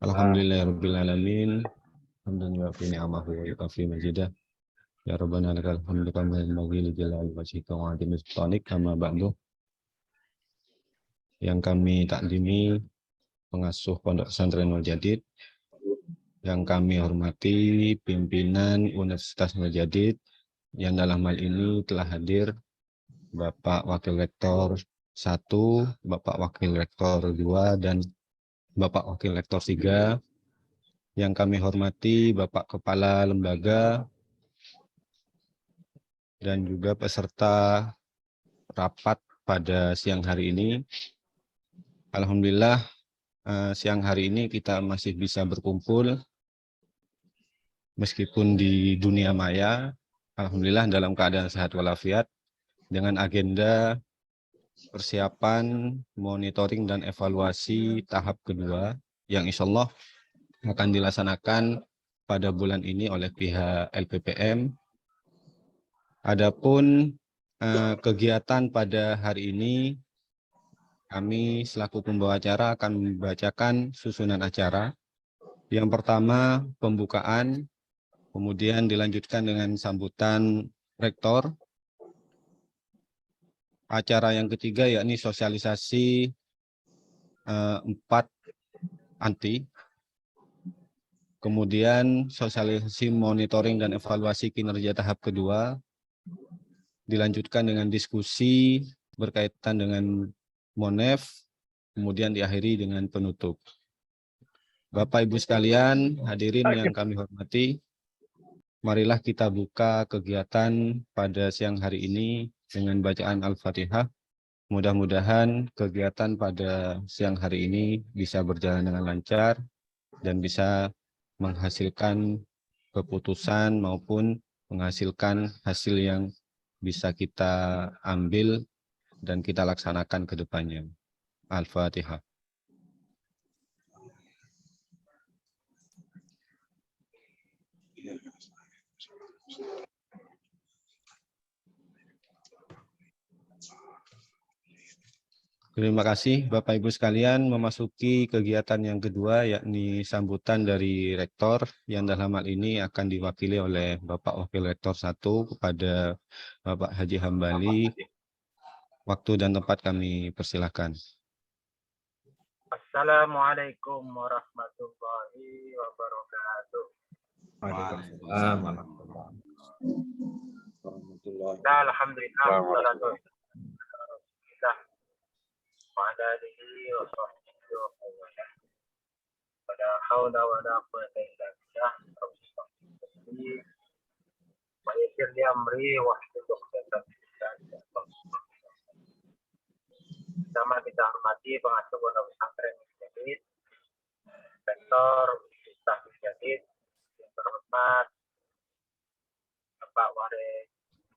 Alhamdulillahirabbil alamin. Hamdan yuafi ni'amahu wa yukafi majidah. Ya Rabbana lakal hamdu kama yanbaghi li jalali wajhika wa 'azimi sultanik, amma ba'du. Yang kami takdimi pengasuh Pondok Pesantren Al Jadid, yang kami hormati pimpinan Universitas Al Jadid, yang dalam hal ini telah hadir Bapak Wakil Rektor 1, Bapak Wakil Rektor 2, dan Bapak Wakil Rektor 3. Yang kami hormati Bapak Kepala Lembaga dan juga peserta rapat pada siang hari ini. Alhamdulillah siang hari ini kita masih bisa berkumpul meskipun di dunia maya. Alhamdulillah dalam keadaan sehat walafiat dengan agenda persiapan, monitoring dan evaluasi tahap kedua yang insya Allah akan dilaksanakan pada bulan ini oleh pihak LPPM. Adapun kegiatan pada hari ini, kami selaku pembawa acara akan membacakan susunan acara. Yang pertama pembukaan, kemudian dilanjutkan dengan sambutan rektor. Acara yang ketiga yakni sosialisasi 4 anti. Kemudian sosialisasi monitoring dan evaluasi kinerja tahap kedua. Dilanjutkan dengan diskusi berkaitan dengan Monef, kemudian diakhiri dengan penutup. Bapak Ibu sekalian, hadirin yang kami hormati, marilah kita buka kegiatan pada siang hari ini dengan bacaan Al-Fatihah. Mudah-mudahan kegiatan pada siang hari ini bisa berjalan dengan lancar dan bisa menghasilkan keputusan maupun menghasilkan hasil yang bisa kita ambil dan kita laksanakan ke depannya. Al-Fatihah. Terima kasih Bapak Ibu sekalian. Memasuki kegiatan yang kedua yakni sambutan dari Rektor yang dalam hal ini akan diwakili oleh Bapak Wakil Rektor 1 kepada Bapak Haji Hambali. Waktu dan tempat kami persilahkan. Assalamualaikum warahmatullahi wabarakatuh. Waalaikumsalam warahmatullahi wabarakatuh. Alhamdulillah, wassalatu wa'ala alihi wa sahbihi wa mawalah. Wala haula wala quwwata illa billah. Wa yassir li amri wahlul 'uqdatam min lisani yafqahu. Sama kita hormati pengasuh Pondok Pesantren Al Jadid, Rektor Universitas Al Jadid, yang terhormat Bapak Waris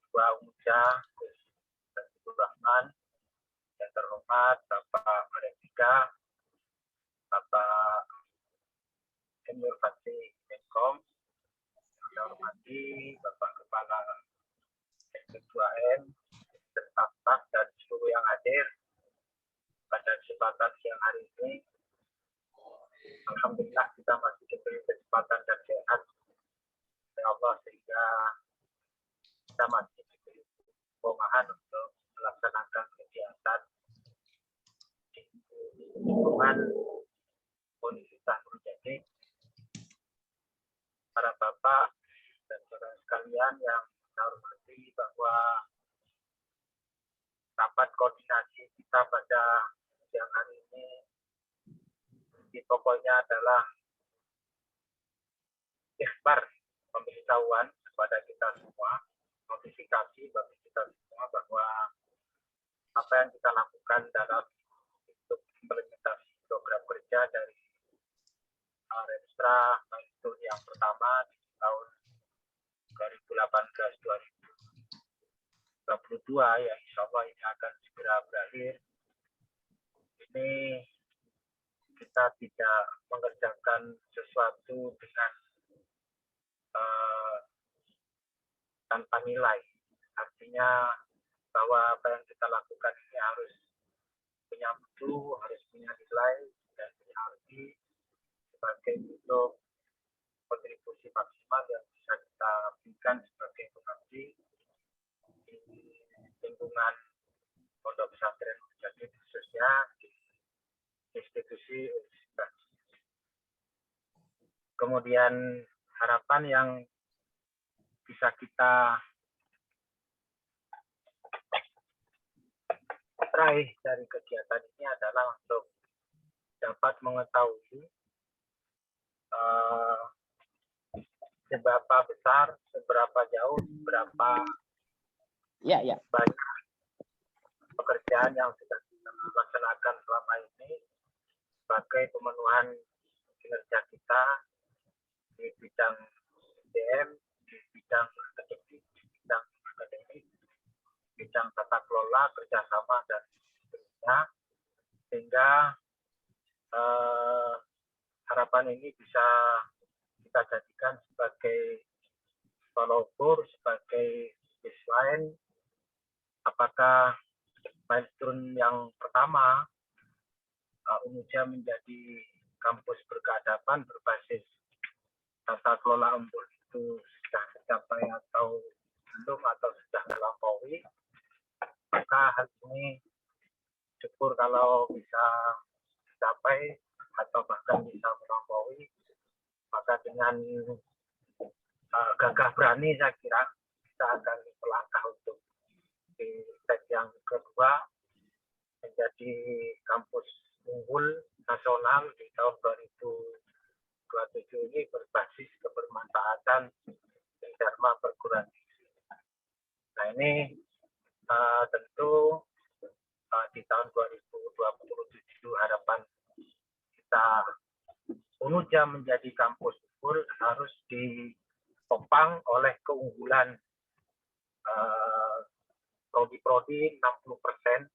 Dua Umuja Abdul Rahman, yang terhormat Bapak Waris Tiga, Bapak Emir Fatih Menkom, yang terhormati Bapak Kepala S2M, staf dan seluruh yang hadir pada kesempatan siang hari ini. Alhamdulillah kita masih diberi kesempatan dan sehat oleh Allah sehingga kita masih diberi kebomahan untuk melaksanakan kegiatan di lingkungan Universitas Al Jadid. Para bapak dan saudara sekalian yang saya hormati, bahwa rapat koordinasi kita pada siang hari ini pokoknya adalah ikhbar, pemberitahuan kepada kita semua, notifikasi bagi kita semua bahwa apa yang kita lakukan dalam untuk implementasi program kerja dari Remstra Magnitudo yang pertama di tahun 2018-2022 yang insya Allah ini akan segera berakhir. Ini kita tidak mengerjakan sesuatu dengan tanpa nilai. Artinya bahwa apa yang kita lakukan ini harus punya mutu, harus punya nilai, sebagai bentuk kontribusi maksimal yang bisa kita berikan sebagai pengabdi di lingkungan pondok pesantren Mujahidin, khususnya di institusi universitas. Kemudian harapan yang bisa kita raih dari kegiatan ini adalah untuk dapat mengetahui seberapa besar, seberapa jauh, seberapa banyak pekerjaan yang sudah kita laksanakan selama ini sebagai pemenuhan kinerja kita di bidang SDM, di bidang akademik, bidang tata kelola, kerjasama, dan seterusnya, sehingga harapan ini bisa kita jadikan sebagai tolok ukur, sebagai baseline, apakah milestone yang pertama Unija menjadi kampus berkeadaban berbasis tata kelola Embul itu sudah tercapai atau belum, atau sudah melampaui, maka hal ini syukur kalau bisa dicapai atau bahkan bisa melampaui, maka dengan gagah berani saya kira kita akan melangkah untuk di step yang kedua menjadi kampus unggul nasional di tahun 2027 ini berbasis kebermanfaatan Dharma perguruan tinggi. Nah ini tentu di tahun 2027 harapan kita Unija menjadi kampus unggul harus ditopang oleh keunggulan prodi-prodi 60%,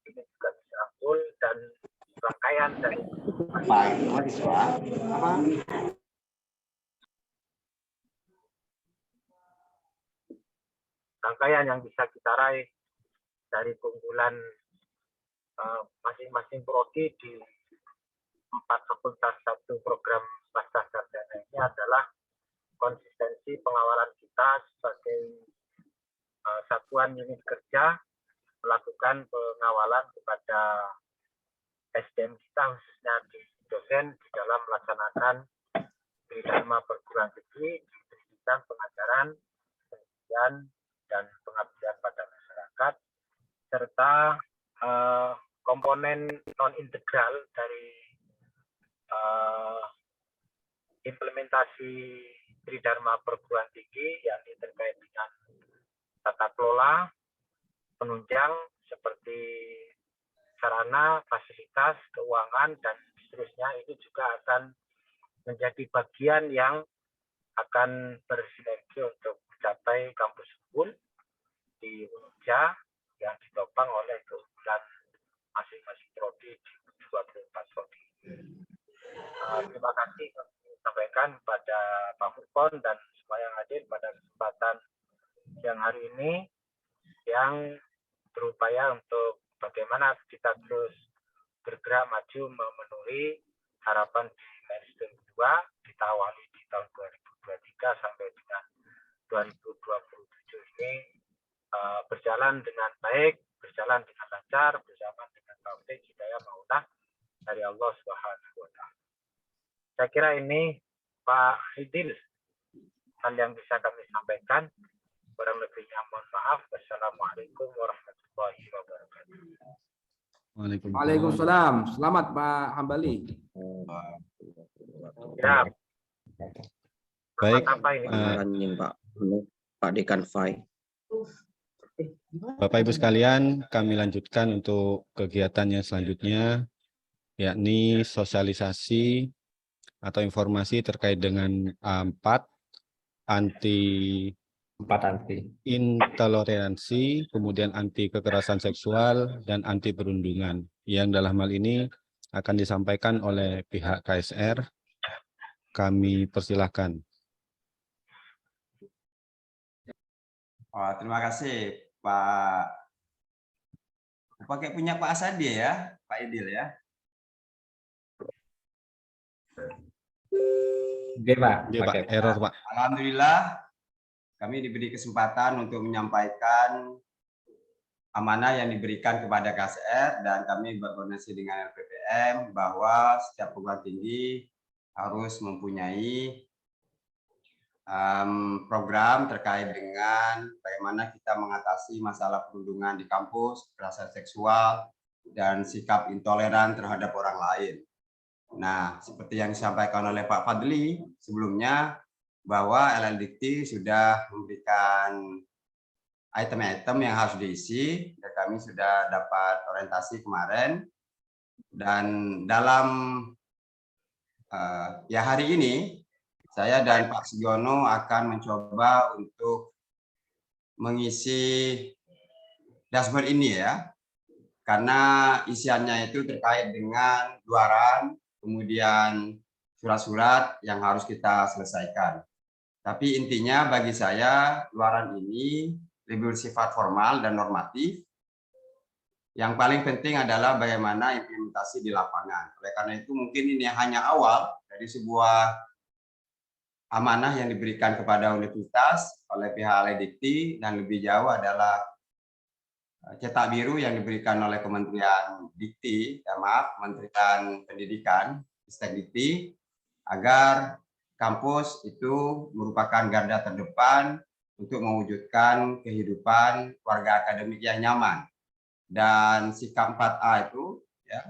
ini juga bisa unggul, dan rangkaian dari rangkaian yang bisa kita raih dari keunggulan masing-masing prodi di 4 fakultas 1 program pasca sarjana ini adalah konsistensi pengawalan kita sebagai satuan unit kerja melakukan pengawalan kepada SDM kita, khususnya di dosen, di dalam melaksanakan Dharma perguruan tinggi di pendidikan, pengajaran, penelitian, dan pengabdian pada masyarakat, serta komponen non-integral dari implementasi Tridharma perguruan tinggi, yakni terkait dengan tata kelola, penunjang seperti sarana, fasilitas, keuangan, dan seterusnya, ini juga akan menjadi bagian yang akan bersinergi untuk mencapai kampus unggul di Unija yang ditopang oleh keunggulan masing-masing prodi di 24 prodi. Terima kasih kami sampaikan pada Pak Furkon dan semua yang hadir pada kesempatan siang hari ini, yang berupaya untuk bagaimana kita terus bergerak maju memenuhi harapan di milestone 2 kita awali di tahun 2023 sampai dengan 2027 ini berjalan dengan baik, berjalan dengan lancar, berjalan dengan taufik hidayah maunah dari Allah Subhanahu wa Ta'ala. Saya kira ini Pak Idil hal yang bisa kami sampaikan. Kurang lebihnya mohon maaf. Wassalamualaikum warahmatullahi wabarakatuh. Waalaikumsalam. Selamat Pak Hambali. Ya. Baik, Pak Dekan Fai. Bapak Ibu sekalian, kami lanjutkan untuk kegiatan yang selanjutnya, yakni sosialisasi atau informasi terkait dengan A4, anti intoleransi, kemudian anti kekerasan seksual, dan anti perundungan, yang dalam hal ini akan disampaikan oleh pihak KSR. Kami persilahkan. Terima kasih Pak. Pakai punya Pak Asadi ya, Pak Idil ya. Oke, Pak. Oke, Pak. Oke. Error, Pak. Alhamdulillah kami diberi kesempatan untuk menyampaikan amanah yang diberikan kepada KSR, dan kami berkoordinasi dengan LPPM bahwa setiap perguruan tinggi harus mempunyai program terkait dengan bagaimana kita mengatasi masalah perundungan di kampus, kekerasan seksual, dan sikap intoleran terhadap orang lain. Nah, seperti yang disampaikan oleh Pak Fadli sebelumnya, bahwa LLDikti sudah memberikan item-item yang harus diisi, dan kami sudah dapat orientasi kemarin. Dan dalam hari ini, saya dan Pak Sugiono akan mencoba untuk mengisi dashboard ini ya, karena isiannya itu terkait dengan luaran, kemudian surat-surat yang harus kita selesaikan. Tapi intinya bagi saya, luaran ini lebih bersifat formal dan normatif. Yang paling penting adalah bagaimana implementasi di lapangan. Oleh karena itu mungkin ini hanya awal dari sebuah amanah yang diberikan kepada universitas oleh pihak LLDikti, dan lebih jauh adalah cetak biru yang diberikan oleh Kementerian Dikti, Kementerian Pendidikan, Ristek-Dikti, agar kampus itu merupakan garda terdepan untuk mewujudkan kehidupan warga akademik yang nyaman. Dan sikap 4A itu, ya,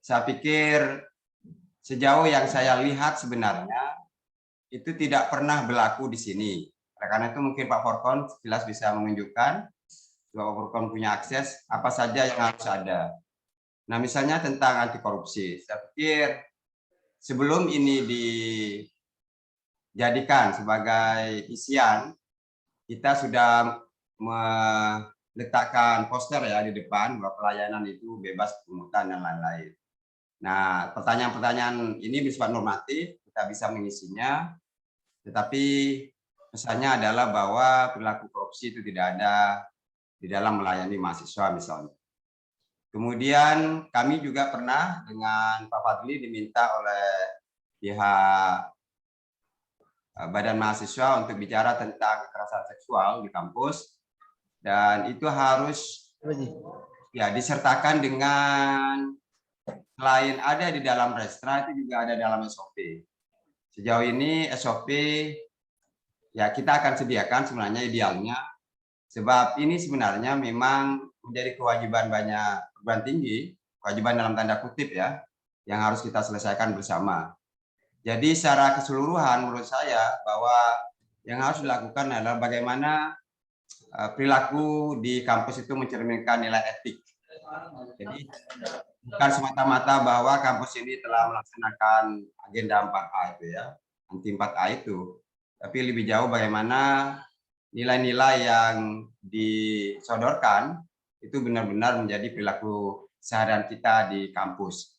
saya pikir sejauh yang saya lihat sebenarnya itu tidak pernah berlaku di sini. Karena itu mungkin Pak Forkon jelas bisa menunjukkan, Pak Forkon punya akses apa saja yang harus ada. Nah, misalnya tentang anti korupsi, saya pikir sebelum ini dijadikan sebagai isian, kita sudah meletakkan poster ya di depan bahwa pelayanan itu bebas pungutan dan lain-lain. Nah, pertanyaan-pertanyaan ini bersifat normatif, kita bisa mengisinya, tetapi pesannya adalah bahwa perilaku korupsi itu tidak ada di dalam melayani mahasiswa misalnya. Kemudian kami juga pernah dengan Pak Fadli diminta oleh pihak Badan Mahasiswa untuk bicara tentang kekerasan seksual di kampus, dan itu harus ya disertakan dengan, selain ada di dalam Restra, itu juga ada dalam SOP. Sejauh ini SOP ya kita akan sediakan sebenarnya idealnya, sebab ini sebenarnya memang menjadi kewajiban banyak perguruan tinggi, kewajiban dalam tanda kutip ya, yang harus kita selesaikan bersama. Jadi secara keseluruhan menurut saya bahwa yang harus dilakukan adalah bagaimana perilaku di kampus itu mencerminkan nilai etik. Jadi bukan semata-mata bahwa kampus ini telah melaksanakan agenda 4A itu ya, anti 4A itu, tapi lebih jauh bagaimana nilai-nilai yang disodorkan itu benar-benar menjadi perilaku seharian kita di kampus.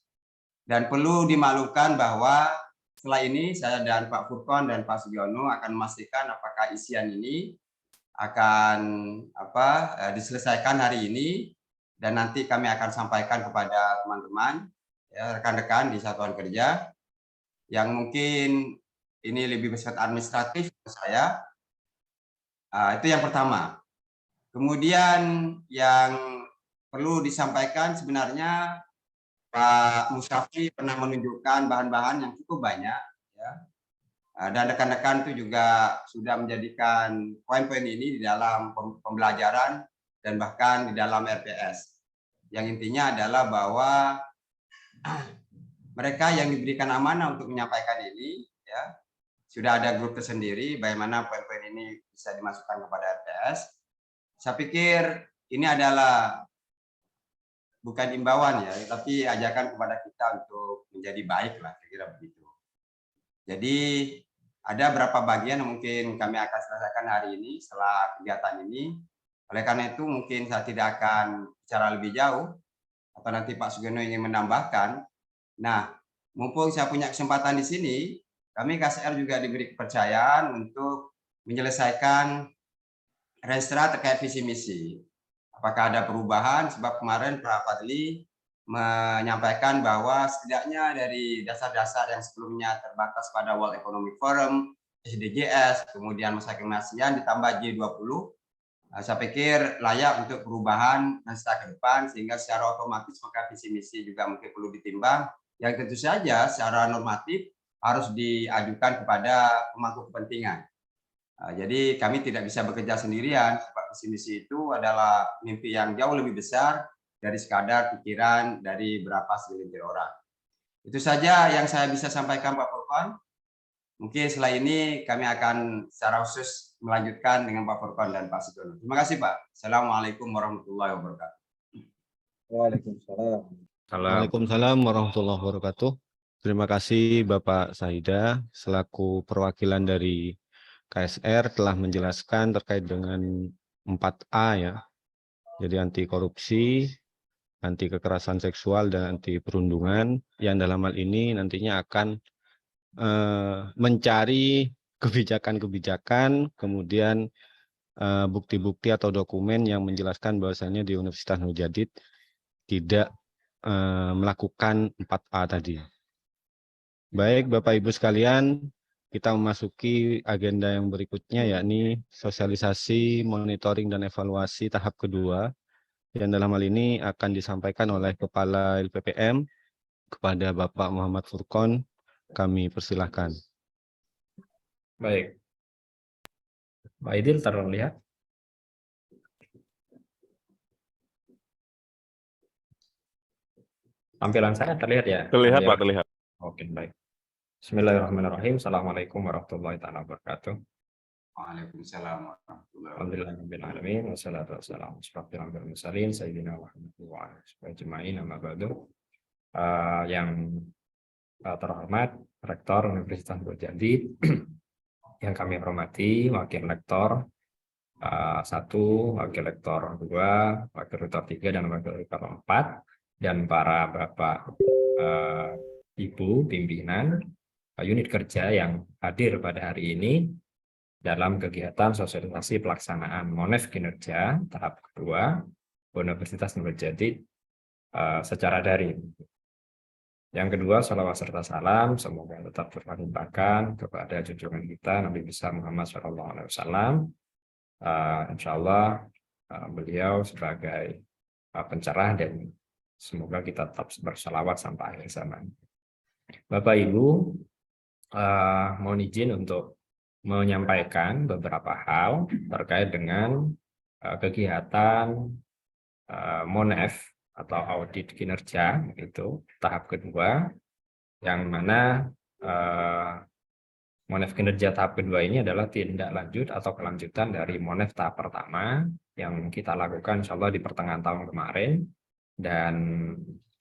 Dan perlu dimaklumkan bahwa setelah ini saya dan Pak Furkon dan Pak Sugiono akan memastikan apakah isian ini akan diselesaikan hari ini, dan nanti kami akan sampaikan kepada teman-teman ya, rekan-rekan di satuan kerja yang mungkin ini lebih bersifat administratif menurut saya. Itu yang pertama. Kemudian yang perlu disampaikan sebenarnya Pak Mustafi pernah menunjukkan bahan-bahan yang cukup banyak ya. Dan rekan-rekan itu juga sudah menjadikan poin-poin ini di dalam pembelajaran dan bahkan di dalam RPS. Yang intinya adalah bahwa mereka yang diberikan amanah untuk menyampaikan ini ya, sudah ada grup tersendiri bagaimana poin-poin ini bisa dimasukkan kepada RPS. Saya pikir ini adalah bukan imbauan ya, tapi ajakan kepada kita untuk menjadi baik lah, kira-kira begitu. Jadi ada beberapa bagian yang mungkin kami akan selesaikan hari ini setelah kegiatan ini. Oleh karena itu mungkin saya tidak akan bicara lebih jauh, atau nanti Pak Sugiono ingin menambahkan. Nah, mumpung saya punya kesempatan di sini, kami KSR juga diberi kepercayaan untuk menyelesaikan Restra terkait visi misi. Apakah ada perubahan? Sebab kemarin Pak Fadli menyampaikan bahwa setidaknya dari dasar-dasar yang sebelumnya terbatas pada World Economic Forum, SDGs, kemudian masyarakat ASEAN ditambah G20, saya pikir layak untuk perubahan masa ke depan, sehingga secara otomatis maka visi misi juga mungkin perlu ditimbang, yang tentu saja secara normatif harus diajukan kepada pemangku kepentingan. Jadi kami tidak bisa bekerja sendirian, sebab visi misi itu adalah mimpi yang jauh lebih besar dari sekadar pikiran dari berapa segelintir orang. Itu saja yang saya bisa sampaikan Pak Furqon. Mungkin setelah ini kami akan secara khusus melanjutkan dengan Pak Furqon dan Pak Sudono. Terima kasih Pak. Assalamualaikum warahmatullahi wabarakatuh. Waalaikumsalam. Waalaikumsalam warahmatullahi wabarakatuh. Terima kasih Bapak Saida selaku perwakilan dari KSR telah menjelaskan terkait dengan 4A ya. Jadi anti korupsi, anti kekerasan seksual, dan anti perundungan, yang dalam hal ini nantinya akan mencari kebijakan-kebijakan, kemudian bukti-bukti atau dokumen yang menjelaskan bahwasannya di Universitas Nurjadid tidak melakukan 4A tadi. Baik Bapak Ibu sekalian, kita memasuki agenda yang berikutnya, yakni sosialisasi, monitoring, dan evaluasi tahap kedua, yang dalam hal ini akan disampaikan oleh Kepala LPPM kepada Bapak Muhammad Furqon. Kami persilahkan. Baik. Pak Idil terlihat? Tampilan saya terlihat ya? Terlihat Pak, terlihat. Oke, baik. Bismillahirrahmanirrahim. Assalamualaikum warahmatullahi wabarakatuh. Waalaikumsalam warahmatullahi wabarakatuh. Alhamdulillahirrahmanirrahim. Wassalatu wassalamu ala mursalin sayyidina Muhammad wa ajma'in amma ba'du. Yang terhormat Rektor Universitas Nurjadid, yang kami hormati Wakil Rektor 1, Wakil Rektor 2, Wakil Rektor 3, dan Wakil Rektor 4, dan para Bapak, Ibu pimpinan unit kerja yang hadir pada hari ini dalam kegiatan sosialisasi pelaksanaan Monef Kinerja tahap kedua Universitas Nurjadid secara daring. Yang kedua, sholawat serta salam semoga tetap terlimpahkan kepada junjungan kita Nabi besar Muhammad SAW. Insya Allah beliau sebagai pencerah, dan semoga kita tetap bersalawat sampai akhir zaman. Bapak Ibu, mohon izin untuk menyampaikan beberapa hal terkait dengan kegiatan Monef atau audit kinerja, itu tahap kedua, yang mana Monef kinerja tahap kedua ini adalah tindak lanjut atau kelanjutan dari Monef tahap pertama yang kita lakukan insya Allah di pertengahan tahun kemarin, dan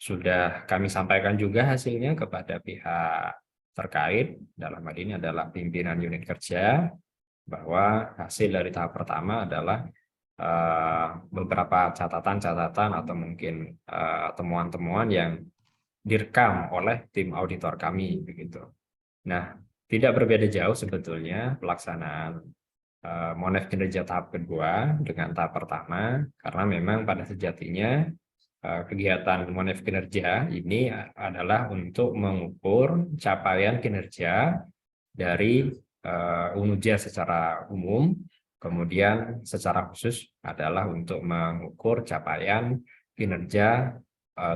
sudah kami sampaikan juga hasilnya kepada pihak terkait. Dalam hal ini adalah pimpinan unit kerja, bahwa hasil dari tahap pertama adalah beberapa catatan-catatan atau mungkin temuan-temuan yang direkam oleh tim auditor kami begitu. Nah, tidak berbeda jauh sebetulnya pelaksanaan Monef kinerja tahap kedua dengan tahap pertama, karena memang pada sejatinya kegiatan Monef kinerja ini adalah untuk mengukur capaian kinerja dari UNUJA secara umum, kemudian secara khusus adalah untuk mengukur capaian kinerja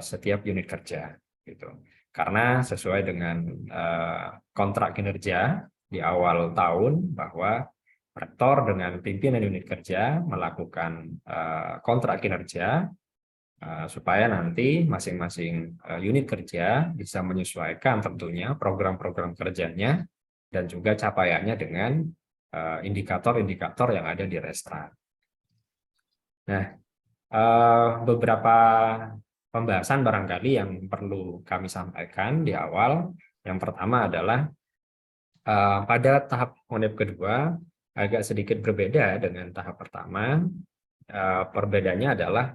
setiap unit kerja, gitu. Karena sesuai dengan kontrak kinerja di awal tahun, bahwa rektor dengan pimpinan unit kerja melakukan kontrak kinerja supaya nanti masing-masing unit kerja bisa menyesuaikan tentunya program-program kerjanya dan juga capaiannya dengan indikator-indikator yang ada di Restra. Nah, beberapa pembahasan barangkali yang perlu kami sampaikan di awal. Yang pertama adalah pada tahap Monef kedua agak sedikit berbeda dengan tahap pertama. Perbedaannya adalah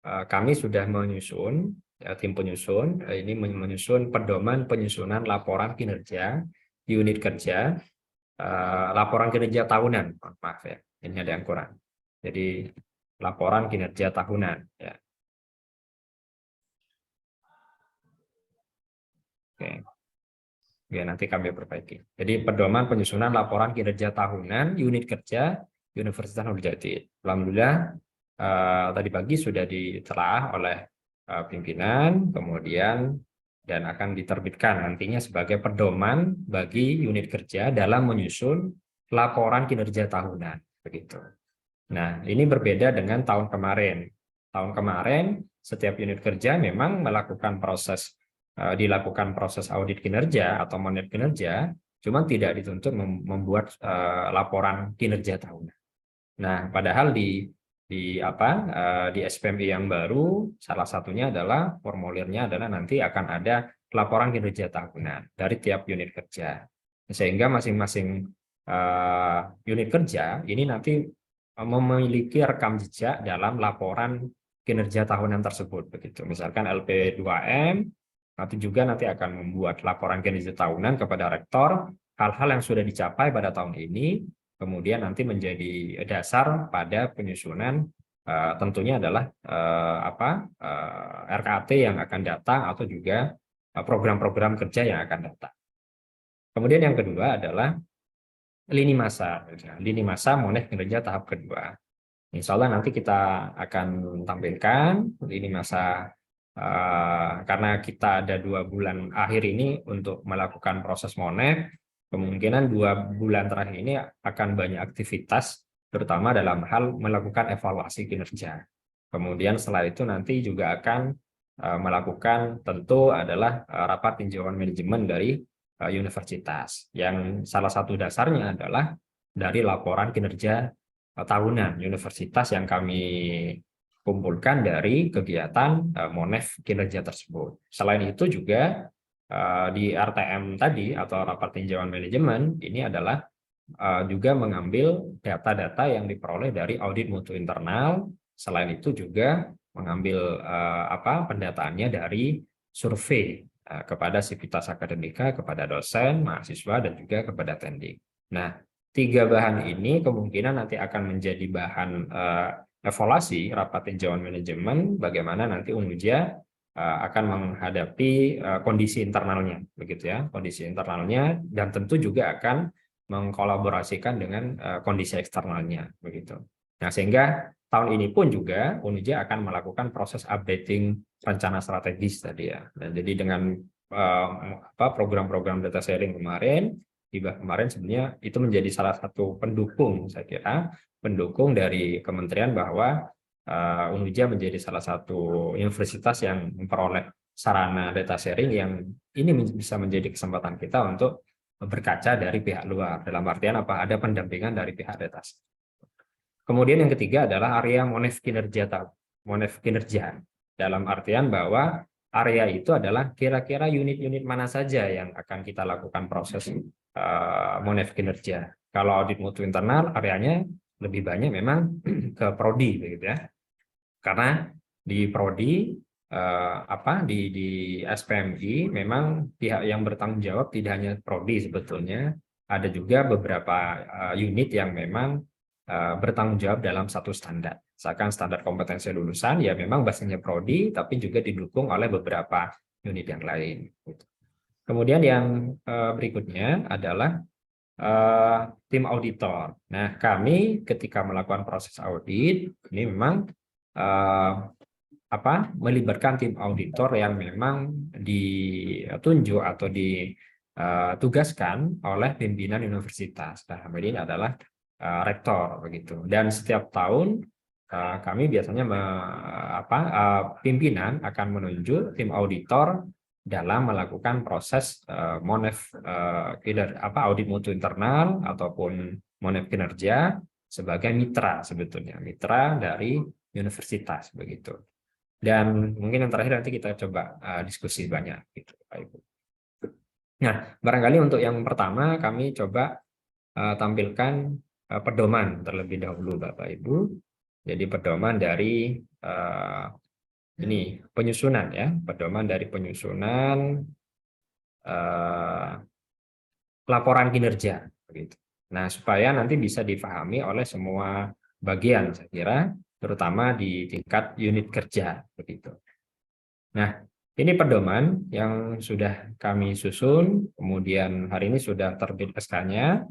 kami sudah menyusun, tim penyusun, ini menyusun pedoman penyusunan laporan kinerja unit kerja, laporan kinerja tahunan, maaf ya, ini ada yang kurang. Jadi laporan kinerja tahunan. Ya. Oke. Oke, nanti kami perbaiki. Jadi pedoman penyusunan laporan kinerja tahunan unit kerja Universitas Nurjati. Alhamdulillah tadi pagi sudah ditelaah oleh pimpinan, kemudian dan akan diterbitkan nantinya sebagai pedoman bagi unit kerja dalam menyusun laporan kinerja tahunan. Begitu. Nah, ini berbeda dengan tahun kemarin. Tahun kemarin setiap unit kerja memang dilakukan proses audit kinerja atau monef kinerja, cuma tidak dituntut membuat laporan kinerja tahunan. Nah, padahal di SPMI yang baru, salah satunya adalah formulirnya adalah nanti akan ada laporan kinerja tahunan dari tiap unit kerja, sehingga masing-masing unit kerja ini nanti memiliki rekam jejak dalam laporan kinerja tahunan tersebut. Begitu, misalkan LP2M nanti akan membuat laporan kinerja tahunan kepada rektor, hal-hal yang sudah dicapai pada tahun ini, kemudian nanti menjadi dasar pada penyusunan tentunya adalah RKT yang akan datang atau juga program-program kerja yang akan datang. Kemudian yang kedua adalah lini masa monef kinerja tahap kedua. Insya Allah nanti kita akan tampilkan lini masa karena kita ada 2 bulan akhir ini untuk melakukan proses monef, kemungkinan 2 bulan terakhir ini akan banyak aktivitas, terutama dalam hal melakukan evaluasi kinerja. Kemudian setelah itu nanti juga akan melakukan tentu adalah rapat tinjauan manajemen dari universitas, yang salah satu dasarnya adalah dari laporan kinerja tahunan universitas yang kami kumpulkan dari kegiatan monef kinerja tersebut. Selain itu juga di RTM tadi atau rapat tinjauan manajemen ini adalah juga mengambil data-data yang diperoleh dari audit mutu internal. Selain itu juga mengambil pendataannya dari survei kepada sivitas akademika, kepada dosen, mahasiswa, dan juga kepada tendik. Nah, 3 bahan ini kemungkinan nanti akan menjadi bahan evaluasi rapat tinjauan manajemen bagaimana nanti Unuja akan menghadapi kondisi internalnya, begitu ya, kondisi internalnya, dan tentu juga akan mengkolaborasikan dengan kondisi eksternalnya, begitu. Nah, sehingga tahun ini pun juga Unuja akan melakukan proses updating rencana strategis tadi ya. Dan jadi dengan program-program data sharing kemarin sebenarnya itu menjadi salah satu pendukung, saya kira, pendukung dari kementerian bahwa Unuja menjadi salah satu universitas yang memperoleh sarana data sharing yang ini bisa menjadi kesempatan kita untuk berkaca dari pihak luar. Dalam artian apa? Ada pendampingan dari pihak data. Kemudian yang ketiga adalah area monef kinerja. Dalam artian bahwa area itu adalah kira-kira unit-unit mana saja yang akan kita lakukan proses monef kinerja. Kalau audit mutu internal, areanya lebih banyak memang ke prodi, begitu ya. Karena di prodi di SPMI memang pihak yang bertanggung jawab tidak hanya prodi sebetulnya, ada juga beberapa unit yang memang bertanggung jawab dalam satu standar. Misalkan standar kompetensi lulusan ya memang basisnya prodi, tapi juga didukung oleh beberapa unit yang lain. Kemudian yang berikutnya adalah tim auditor. Nah, kami ketika melakukan proses audit ini memang melibatkan tim auditor yang memang ditunjuk atau ditugaskan oleh pimpinan universitas. Nah, ini adalah rektor begitu. Dan setiap tahun kami biasanya pimpinan akan menunjuk tim auditor dalam melakukan proses monef audit mutu internal ataupun monef kinerja sebagai mitra, sebetulnya mitra dari universitas begitu. Dan mungkin yang terakhir nanti kita coba diskusi banyak gitu, Pak Ibu. Nah, barangkali untuk yang pertama kami coba tampilkan pedoman terlebih dahulu, Bapak Ibu. Jadi pedoman dari ini penyusunan ya, pedoman dari penyusunan laporan kinerja begitu. Nah, supaya nanti bisa difahami oleh semua bagian, saya kira, terutama di tingkat unit kerja begitu. Nah, Ini pedoman yang sudah kami susun, kemudian hari ini sudah terbit SK-nya.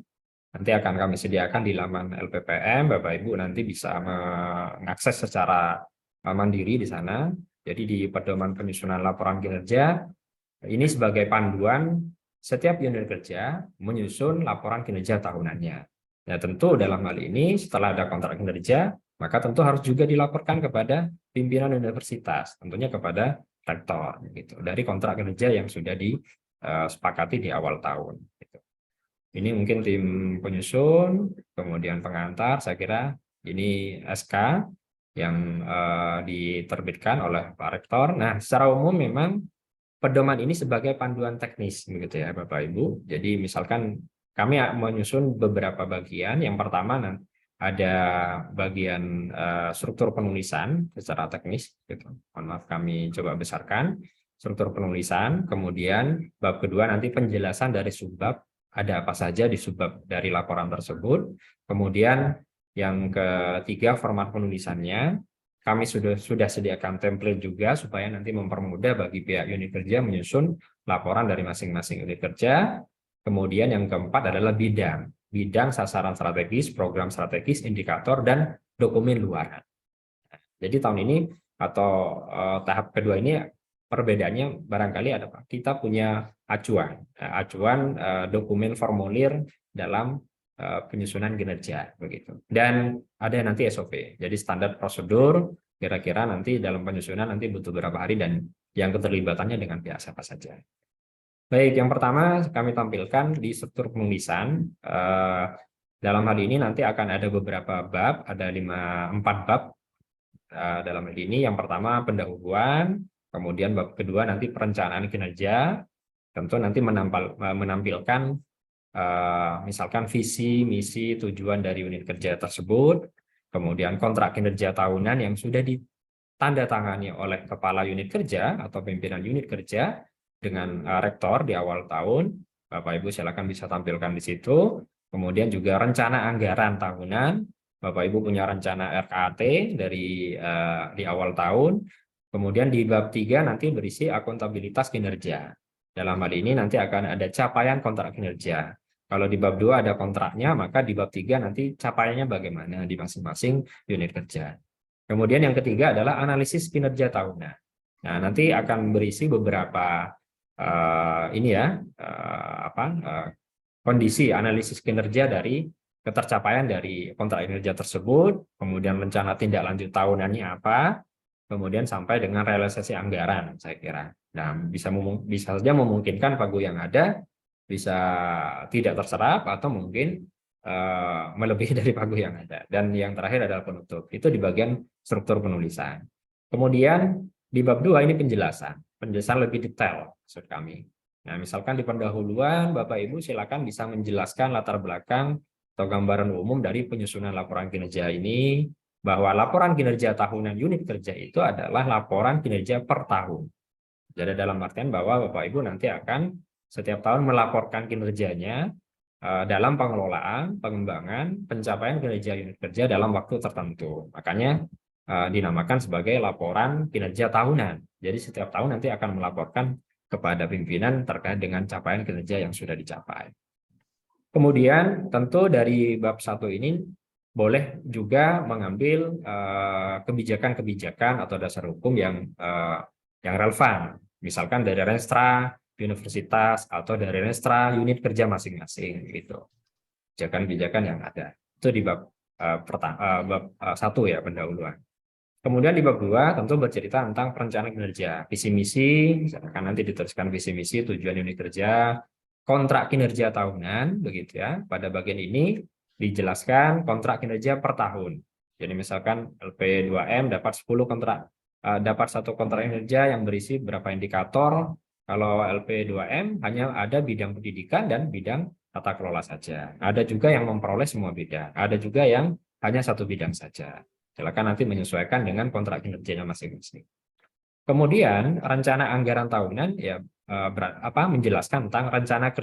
Nanti akan kami sediakan di laman LPPM, Bapak Ibu nanti bisa mengakses secara mandiri di sana. Jadi di pedoman penyusunan laporan kinerja, ini sebagai panduan setiap unit kerja menyusun laporan kinerja tahunannya. Nah, tentu dalam hal ini setelah ada kontrak kinerja, maka tentu harus juga dilaporkan kepada pimpinan universitas, tentunya kepada rektor gitu, dari kontrak kinerja yang sudah disepakati di awal tahun gitu. Ini mungkin tim penyusun, kemudian pengantar, saya kira ini SK yang diterbitkan oleh Pak Rektor. Nah, secara umum memang pedoman ini sebagai panduan teknis begitu ya Bapak Ibu. Jadi misalkan kami menyusun beberapa bagian. Yang pertama ada bagian struktur penulisan secara teknis gitu. Mohon maaf kami coba besarkan struktur penulisan, kemudian bab kedua nanti penjelasan dari subbab, ada apa saja di subbab dari laporan tersebut. Kemudian yang ketiga format penulisannya, kami sudah sediakan template juga supaya nanti mempermudah bagi pihak unit kerja menyusun laporan dari masing-masing unit kerja. Kemudian yang keempat adalah bidang sasaran strategis, program strategis, indikator, dan dokumen luaran. Jadi tahun ini atau tahap kedua ini perbedaannya barangkali ada Pak. Kita punya acuan dokumen formulir dalam penyusunan kinerja begitu. Dan ada nanti SOP. Jadi standar prosedur kira-kira nanti dalam penyusunan nanti butuh berapa hari dan yang keterlibatannya dengan pihak siapa saja. Baik, yang pertama kami tampilkan di struktur penulisan. Dalam hal ini nanti akan ada beberapa bab, ada 4 bab dalam hal ini. Yang pertama pendahuluan, kemudian bab kedua nanti perencanaan kinerja, tentu nanti menampilkan misalkan visi, misi, tujuan dari unit kerja tersebut, kemudian kontrak kinerja tahunan yang sudah ditandatangani oleh kepala unit kerja atau pimpinan unit kerja dengan rektor di awal tahun. Bapak Ibu silakan bisa tampilkan di situ. Kemudian juga rencana anggaran tahunan. Bapak Ibu punya rencana RKAT di awal tahun. Kemudian di bab 3 nanti berisi akuntabilitas kinerja. Dalam hal ini nanti akan ada capaian kontrak kinerja. Kalau di bab 2 ada kontraknya, maka di bab 3 nanti capaiannya bagaimana di masing-masing unit kerja. Kemudian yang ketiga adalah analisis kinerja tahunan. Nah, nanti akan berisi beberapa kondisi analisis kinerja dari ketercapaian dari kontrak kinerja tersebut, kemudian rencana tindak lanjut tahunannya apa, kemudian sampai dengan realisasi anggaran, saya kira. Nah, bisa saja memungkinkan pagu yang ada bisa tidak terserap atau mungkin melebihi dari pagu yang ada. Dan yang terakhir adalah penutup. Itu di bagian struktur penulisan. Kemudian di bab 2 ini penjelasan lebih detail maksud kami. Nah, misalkan di pendahuluan Bapak Ibu silakan bisa menjelaskan latar belakang atau gambaran umum dari penyusunan laporan kinerja ini, bahwa laporan kinerja tahunan unit kerja itu adalah laporan kinerja per tahun. Jadi dalam artian bahwa Bapak Ibu nanti akan setiap tahun melaporkan kinerjanya dalam pengelolaan, pengembangan, pencapaian kinerja unit kerja dalam waktu tertentu. Makanya dinamakan sebagai laporan kinerja tahunan. Jadi setiap tahun nanti akan melaporkan kepada pimpinan terkait dengan capaian kinerja yang sudah dicapai. Kemudian tentu dari bab 1 ini boleh juga mengambil kebijakan-kebijakan atau dasar hukum yang relevan. Misalkan dari Renstra universitas atau dari Renstra unit kerja masing-masing gitu. Kebijakan-kebijakan yang ada. Itu di bab 1 ya, pendahuluan. Kemudian di bab 2 tentu bercerita tentang perencanaan kinerja, visi misi, misalkan nanti dituliskan visi misi, tujuan unit kerja, kontrak kinerja tahunan, begitu ya. Pada bagian ini dijelaskan kontrak kinerja per tahun. Jadi misalkan LP2M dapat 1 kontrak kinerja yang berisi berapa indikator. Kalau LP2M hanya ada bidang pendidikan dan bidang tata kelola saja. Ada juga yang memperoleh semua bidang, ada juga yang hanya 1 bidang saja. Silakan nanti menyesuaikan dengan kontrak kinerjanya masing-masing. Kemudian rencana anggaran tahunan ya menjelaskan tentang rencana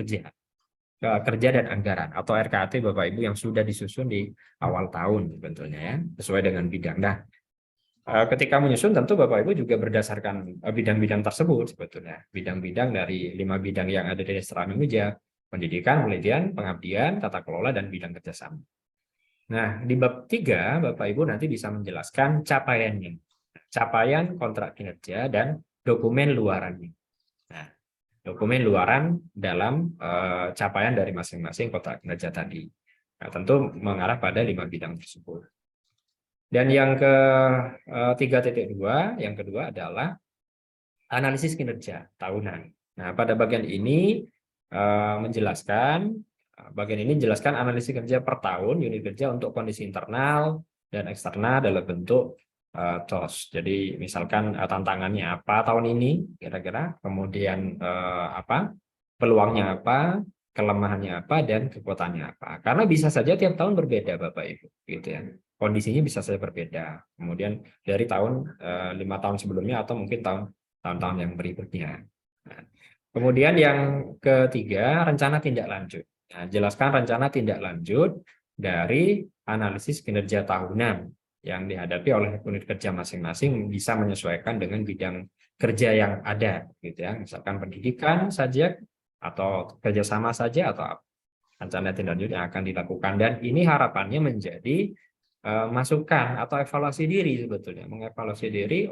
kerja dan anggaran atau RKAT Bapak Ibu yang sudah disusun di awal tahun sebetulnya ya, sesuai dengan bidang. Nah, ketika menyusun tentu Bapak Ibu juga berdasarkan bidang-bidang tersebut sebetulnya. Bidang-bidang dari 5 bidang yang ada di Dasar Meja, pendidikan, penelitian, pengabdian, tata kelola, dan bidang kerjasama. Nah, di bab 3, Bapak Ibu nanti bisa menjelaskan capaiannya. Capaian kontrak kinerja dan dokumen luarannya. Nah, dokumen luaran dalam capaian dari masing-masing kontrak kinerja tadi. Nah, tentu mengarah pada 5 bidang tersebut. Dan yang ke 3.2, yang kedua adalah analisis kinerja tahunan. Nah, pada bagian ini menjelaskan analisis kinerja per tahun, unit kerja untuk kondisi internal dan eksternal dalam bentuk TOS. Jadi misalkan tantangannya apa tahun ini kira-kira, kemudian peluangnya apa, kelemahannya apa, dan kekuatannya apa. Karena bisa saja tiap tahun berbeda Bapak Ibu, gitu ya. Kondisinya bisa saja berbeda. Kemudian dari tahun 5 tahun sebelumnya atau mungkin tahun-tahun yang berikutnya. Nah, kemudian yang ketiga, rencana tindak lanjut. Nah, jelaskan rencana tindak lanjut dari analisis kinerja tahunan yang dihadapi oleh unit kerja masing-masing, bisa menyesuaikan dengan bidang kerja yang ada, gitu ya. Misalkan pendidikan saja atau kerjasama saja atau rencana tindak lanjut yang akan dilakukan. Dan ini harapannya menjadi masukan atau evaluasi diri sebetulnya, mengevaluasi diri.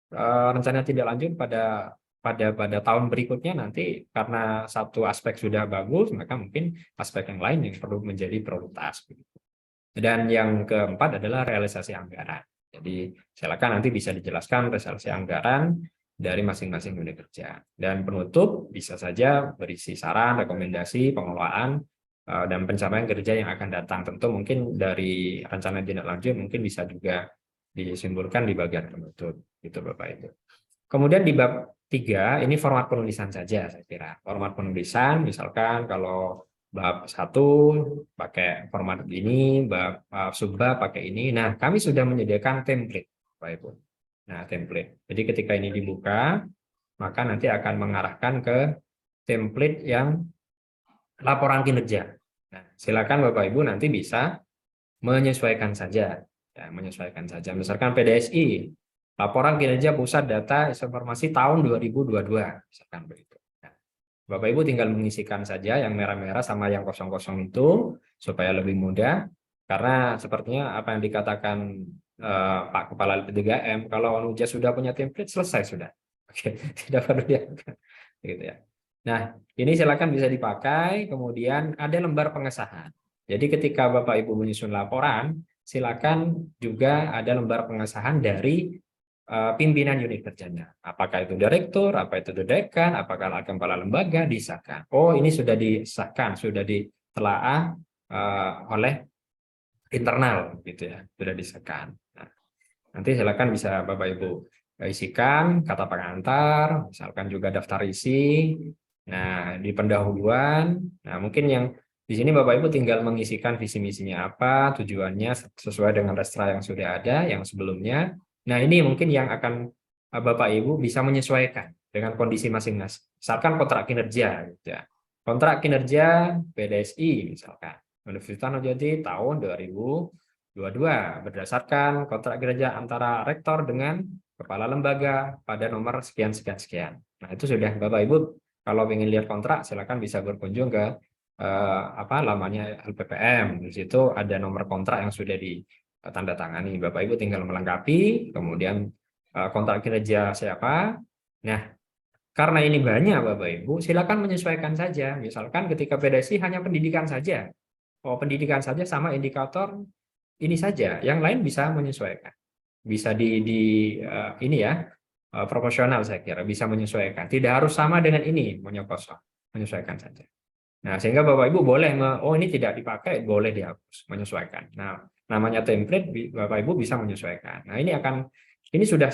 Rencana tindak lanjut pada tahun berikutnya nanti karena satu aspek sudah bagus, maka mungkin aspek yang lain yang perlu menjadi prioritas. Dan yang keempat adalah realisasi anggaran. Jadi silakan nanti bisa dijelaskan realisasi anggaran dari masing-masing unit kerja. Dan penutup bisa saja berisi saran, rekomendasi, pengelolaan, dan pencapaian kerja yang akan datang. Tentu mungkin dari rencana tindak lanjut mungkin bisa juga disimpulkan di bagian penutup, gitu Bapak Ibu. Kemudian di bab 3 ini format penulisan saja saya kira. Format penulisan misalkan kalau bab 1 pakai format ini, bab subbab pakai ini. Nah, kami sudah menyediakan template Bapak Ibu. Nah, template. Jadi ketika ini dibuka, maka nanti akan mengarahkan ke template yang laporan kinerja. Nah, silakan Bapak Ibu nanti bisa menyesuaikan saja. Ya, menyesuaikan saja. Misalkan PDSI, laporan kinerja pusat data informasi tahun 2022, misalkan begitu. Nah, Bapak Ibu tinggal mengisikan saja yang merah-merah sama yang kosong-kosong itu supaya lebih mudah. Karena sepertinya apa yang dikatakan Pak Kepala 3M, kalau Anuja sudah punya template selesai sudah. Oke, tidak perlu diangkat. Gitu ya. Nah, ini silakan bisa dipakai, kemudian ada lembar pengesahan. Jadi ketika Bapak Ibu menyusun laporan, silakan juga ada lembar pengesahan dari pimpinan unit kerjanya. Apakah itu direktur, apa itu dekan, apakah kepala lembaga, disahkan. Oh, ini sudah disahkan, sudah ditelaah oleh internal, gitu ya, sudah disahkan. Nah, nanti silakan bisa Bapak Ibu isikan kata pengantar, misalkan juga daftar isi. Nah, di pendahuluan, nah mungkin yang di sini Bapak Ibu tinggal mengisikan visi misinya apa, tujuannya sesuai dengan restra yang sudah ada, yang sebelumnya. Nah, ini mungkin yang akan Bapak Ibu bisa menyesuaikan dengan kondisi masing-masing. Misalkan kontrak kinerja, gitu ya. Kontrak kinerja PDSI misalkan, Universitas Nujati tahun 2022 berdasarkan kontrak kinerja antara rektor dengan kepala lembaga pada nomor sekian sekian sekian. Nah, itu sudah Bapak Ibu kalau ingin lihat kontrak, silakan bisa berkunjung ke lamanya LPPM. Di situ ada nomor kontrak yang sudah ditandatangani. Bapak Ibu tinggal melengkapi, kemudian kontrak kinerja siapa. Nah, karena ini banyak Bapak Ibu, silakan menyesuaikan saja. Misalkan ketika PDSI hanya pendidikan saja. Oh, pendidikan saja sama indikator ini saja. Yang lain bisa menyesuaikan. Bisa ini ya. Proporsional saya kira bisa menyesuaikan. Tidak harus sama dengan ini, maunya kosong. Menyesuaikan saja. Nah, sehingga Bapak Ibu boleh, ini tidak dipakai, boleh dihapus, menyesuaikan. Nah, namanya template, Bapak Ibu bisa menyesuaikan. Nah, ini sudah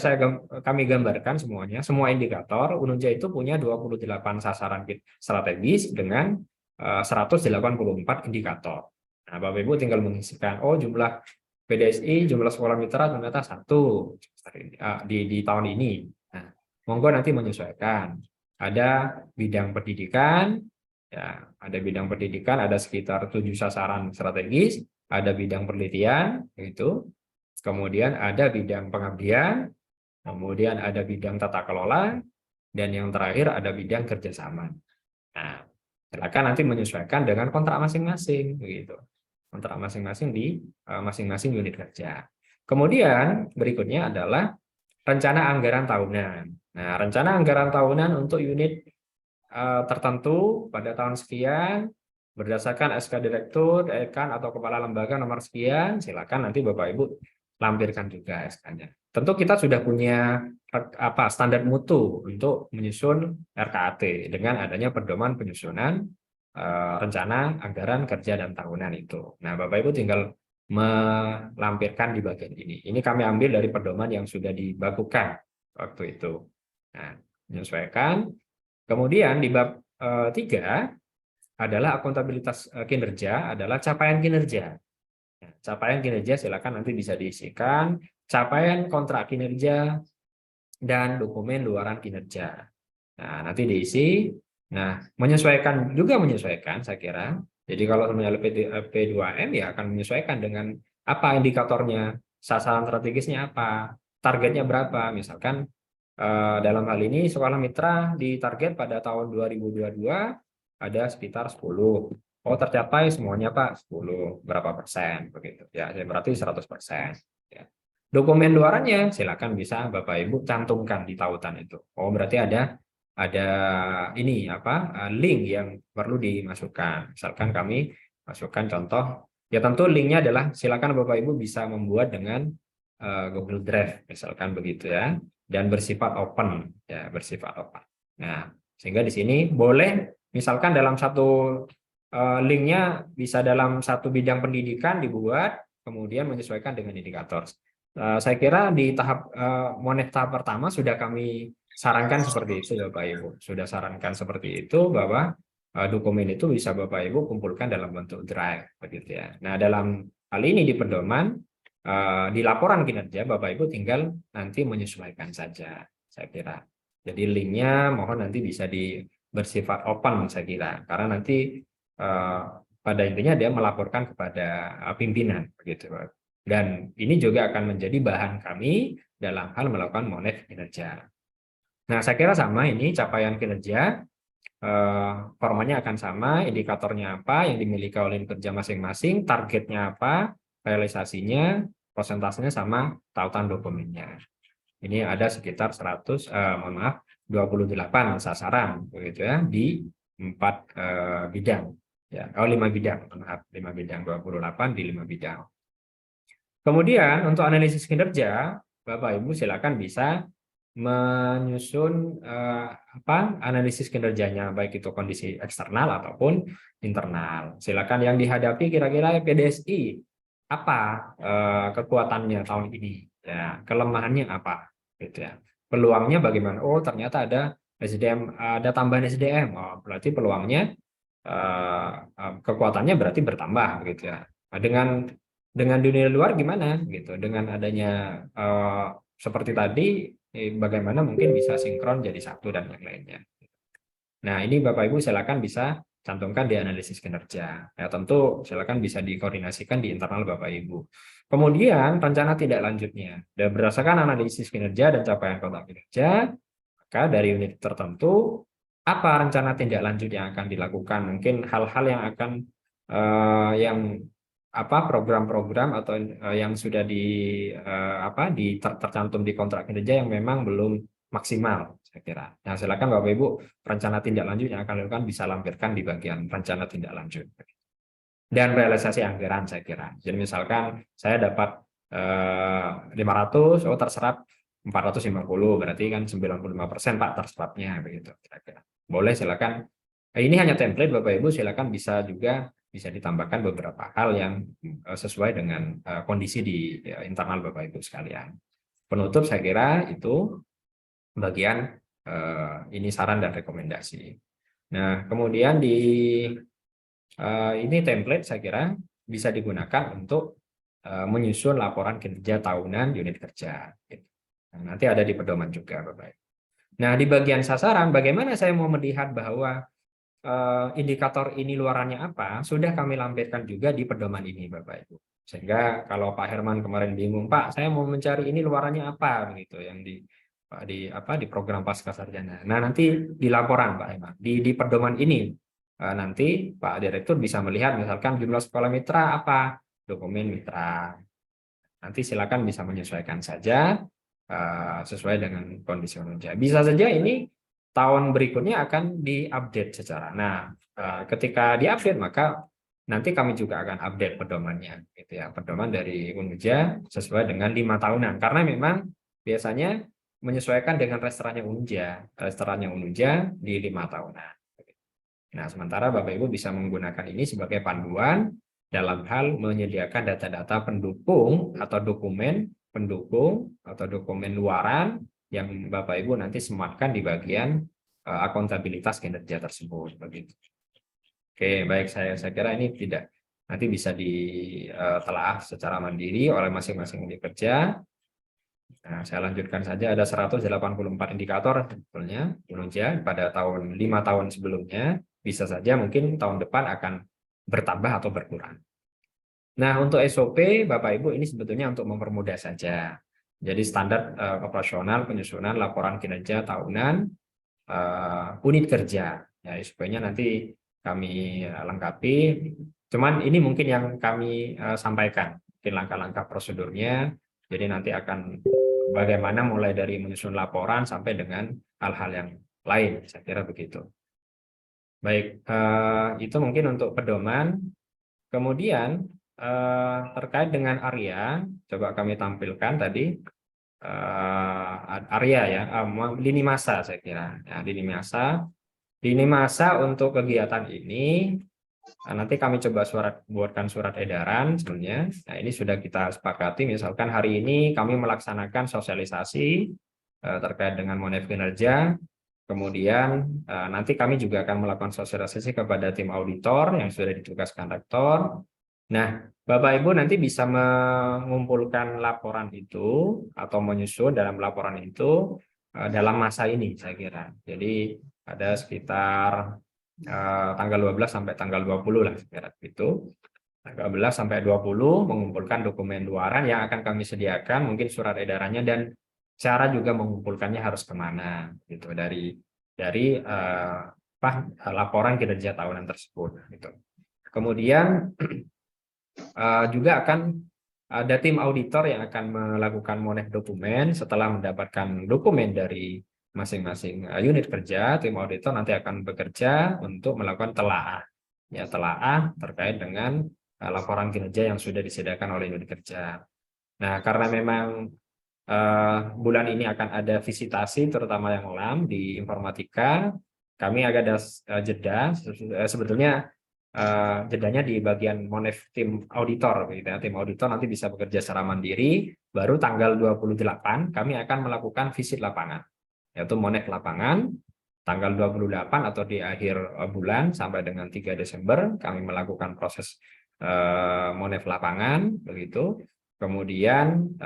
kami gambarkan semuanya, semua indikator. Ununja itu punya 28 sasaran strategis dengan 184 indikator. Nah, Bapak Ibu tinggal mengisikan, jumlah PDSI, jumlah sekolah mitra ternyata 1 di tahun ini. Nah, monggo nanti menyesuaikan. Ada bidang pendidikan, ya, ada bidang pendidikan, ada sekitar 7 sasaran strategis, ada bidang penelitian, itu kemudian ada bidang pengabdian, kemudian ada bidang tata kelola, dan yang terakhir ada bidang kerjasama. Nah, silakan nanti menyesuaikan dengan kontrak masing-masing, begitu. Kontrak masing-masing di masing-masing unit kerja. Kemudian berikutnya adalah rencana anggaran tahunan. Nah, rencana anggaran tahunan untuk unit tertentu pada tahun sekian berdasarkan SK Direktur, Dekan atau Kepala Lembaga nomor sekian, silakan nanti Bapak Ibu lampirkan juga SK-nya. Tentu kita sudah punya standar mutu untuk menyusun RKAT dengan adanya pedoman penyusunan rencana anggaran kerja dan tahunan itu. Nah, Bapak Ibu tinggal melampirkan di bagian ini. Ini kami ambil dari pedoman yang sudah dibakukan waktu itu. Nah, menyesuaikan. Kemudian di bab 3 adalah akuntabilitas kinerja, adalah capaian kinerja. Nah, capaian kinerja silakan nanti bisa diisikan, capaian kontrak kinerja, dan dokumen luaran kinerja. Nah, nanti diisi. Nah, menyesuaikan saya kira. Jadi kalau sebenarnya P2M ya akan menyesuaikan dengan apa indikatornya, sasaran strategisnya apa, targetnya berapa. Misalkan dalam hal ini sekolah mitra ditarget pada tahun 2022 ada sekitar 10. Oh, tercapai semuanya Pak 10. Berapa persen begitu. Ya, berarti 100%. Ya. Dokumen luarannya silakan bisa Bapak Ibu cantumkan di tautan itu. Oh, berarti ada ini link yang perlu dimasukkan. Misalkan kami masukkan contoh, ya tentu linknya adalah silakan Bapak Ibu bisa membuat dengan Google Drive misalkan begitu ya, dan bersifat open ya, bersifat open. Nah, sehingga di sini boleh misalkan dalam satu linknya bisa dalam satu bidang pendidikan dibuat, kemudian menyesuaikan dengan indikator. Saya kira di tahap Monef tahap pertama sudah kami sarankan seperti itu Bapak Ibu. Sudah sarankan seperti itu bahwa dokumen itu bisa Bapak Ibu kumpulkan dalam bentuk drive begitu ya. Nah, dalam hal ini di pedoman di laporan kinerja Bapak Ibu tinggal nanti menyesuaikan saja saya kira. Jadi linknya mohon nanti bisa bersifat open saya kira, karena nanti pada intinya dia melaporkan kepada pimpinan begitu. Dan ini juga akan menjadi bahan kami dalam hal melakukan Monef kinerja. Nah, saya kira sama ini capaian kinerja, formatnya akan sama, indikatornya apa yang dimiliki oleh kerja masing-masing, targetnya apa, realisasinya, prosentasenya sama, tautan dokumennya. Ini ada sekitar 28 sasaran begitu ya di 4 bidang ya. 5 bidang, 5 bidang, 28 di 5 bidang. Kemudian untuk analisis kinerja, Bapak Ibu silakan bisa menyusun analisis kinerjanya baik itu kondisi eksternal ataupun internal. Silakan yang dihadapi kira-kira PDSI apa kekuatannya tahun ini ya, kelemahannya apa gitu ya, peluangnya bagaimana. Oh, ternyata ada SDM, ada tambahan SDM. Oh, berarti peluangnya kekuatannya berarti bertambah gitu ya. Nah, dengan dunia luar gimana gitu, dengan adanya seperti tadi bagaimana mungkin bisa sinkron jadi satu dan yang lainnya. Nah, ini Bapak Ibu silakan bisa cantumkan di analisis kinerja. Ya, tentu silakan bisa dikoordinasikan di internal Bapak Ibu. Kemudian rencana tindak lanjutnya. Dan berdasarkan analisis kinerja dan capaian kontrak kinerja, maka dari unit tertentu apa rencana tindak lanjut yang akan dilakukan? Mungkin hal-hal yang akan program-program atau yang sudah tercantum di kontrak kinerja yang memang belum maksimal saya kira. Nah, silakan Bapak Ibu rencana tindak lanjut yang akan dilakukan bisa lampirkan di bagian rencana tindak lanjut. Dan realisasi anggaran saya kira. Jadi misalkan saya dapat 500, terserap 450, berarti kan 95% Pak terserapnya begitu kira-kira. Boleh silakan. Ini hanya template Bapak Ibu, silakan bisa juga bisa ditambahkan beberapa hal yang sesuai dengan kondisi di internal Bapak Ibu sekalian. Penutup saya kira itu bagian ini saran dan rekomendasi. Nah, kemudian ini template saya kira bisa digunakan untuk menyusun laporan kinerja tahunan unit kerja. Nah, nanti ada di pedoman juga Bapak Ibu. Nah, di bagian sasaran bagaimana saya mau melihat bahwa indikator ini luarannya apa, sudah kami lampirkan juga di pedoman ini Bapak Ibu. Sehingga kalau Pak Herman kemarin bingung, Pak, saya mau mencari ini luarannya apa begitu yang di program Pascasarjana. Nah, nanti di laporan Pak Herman, di pedoman ini nanti Pak Direktur bisa melihat misalkan jumlah sekolah mitra apa, dokumen mitra. Nanti silakan bisa menyesuaikan saja sesuai dengan kondisi Unja. Bisa saja ini tahun berikutnya akan diupdate secara. Nah, ketika diupdate maka nanti kami juga akan update pedomannya, gitu ya, pedoman dari Unja sesuai dengan 5 tahunan. Karena memang biasanya menyesuaikan dengan restorannya Unja di 5 tahunan. Nah, sementara Bapak Ibu bisa menggunakan ini sebagai panduan dalam hal menyediakan data-data pendukung atau dokumen pendukung atau dokumen luaran yang Bapak Ibu nanti sematkan di bagian akuntabilitas kinerja tersebut, begitu. Oke, baik, saya kira ini tidak nanti bisa ditelaah secara mandiri oleh masing-masing unit kerja. Nah, saya lanjutkan saja, ada 184 indikator sebetulnya Unja pada 5 tahun sebelumnya, bisa saja mungkin tahun depan akan bertambah atau berkurang. Nah, untuk SOP Bapak Ibu ini sebetulnya untuk mempermudah saja. Jadi standar operasional penyusunan laporan kinerja tahunan unit kerja. Ya, SOP-nya nanti kami lengkapi. Cuman ini mungkin yang kami sampaikan, mungkin langkah-langkah prosedurnya. Jadi nanti akan bagaimana mulai dari menyusun laporan sampai dengan hal-hal yang lain, saya kira begitu. Baik, itu mungkin untuk pedoman. Kemudian terkait dengan area, coba kami tampilkan tadi area ya, lini masa saya kira. Ya, lini masa untuk kegiatan ini nanti kami coba buatkan surat edaran sebenarnya. Nah, ini sudah kita sepakati, misalkan hari ini kami melaksanakan sosialisasi terkait dengan Monef kinerja. Kemudian nanti kami juga akan melakukan sosialisasi kepada tim auditor yang sudah ditugaskan rektor. Nah, Bapak Ibu nanti bisa mengumpulkan laporan itu atau menyusun dalam laporan itu dalam masa ini saya kira. Jadi ada sekitar tanggal 12 sampai tanggal 20 lah saya kira itu. Tanggal 12 sampai 20 mengumpulkan dokumen luaran yang akan kami sediakan, mungkin surat edarannya dan cara juga mengumpulkannya harus kemana gitu dari laporan kinerja tahunan tersebut gitu. Kemudian juga akan ada tim auditor yang akan melakukan monef dokumen setelah mendapatkan dokumen dari masing-masing unit kerja. Tim auditor nanti akan bekerja untuk melakukan telaah terkait dengan laporan kinerja yang sudah disediakan oleh unit kerja. Nah, karena memang bulan ini akan ada visitasi terutama yang LAM di informatika, kami agak ada jeda sebetulnya. Jedanya di bagian monef tim auditor gitu ya. Tim auditor nanti bisa bekerja secara mandiri, baru tanggal 28 kami akan melakukan visit lapangan, yaitu monef lapangan tanggal 28 atau di akhir bulan sampai dengan 3 Desember kami melakukan proses monef lapangan begitu. Kemudian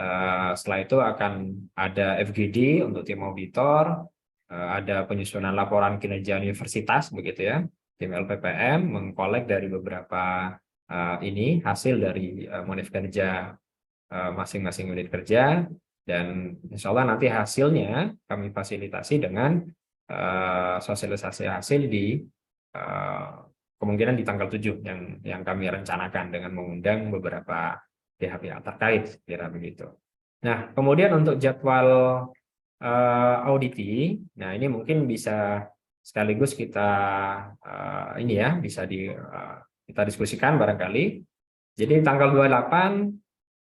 setelah itu akan ada FGD untuk tim auditor, ada penyusunan laporan kinerja universitas begitu ya. Tim LPPM mengkolek dari beberapa hasil dari monef kerja masing-masing unit kerja, dan insya Allah nanti hasilnya kami fasilitasi dengan sosialisasi hasil di kemungkinan di tanggal 7 yang kami rencanakan dengan mengundang beberapa pihak-pihak terkait, kira begitu. Nah, kemudian untuk jadwal auditi, nah ini mungkin bisa sekaligus kita kita diskusikan barangkali. Jadi tanggal 28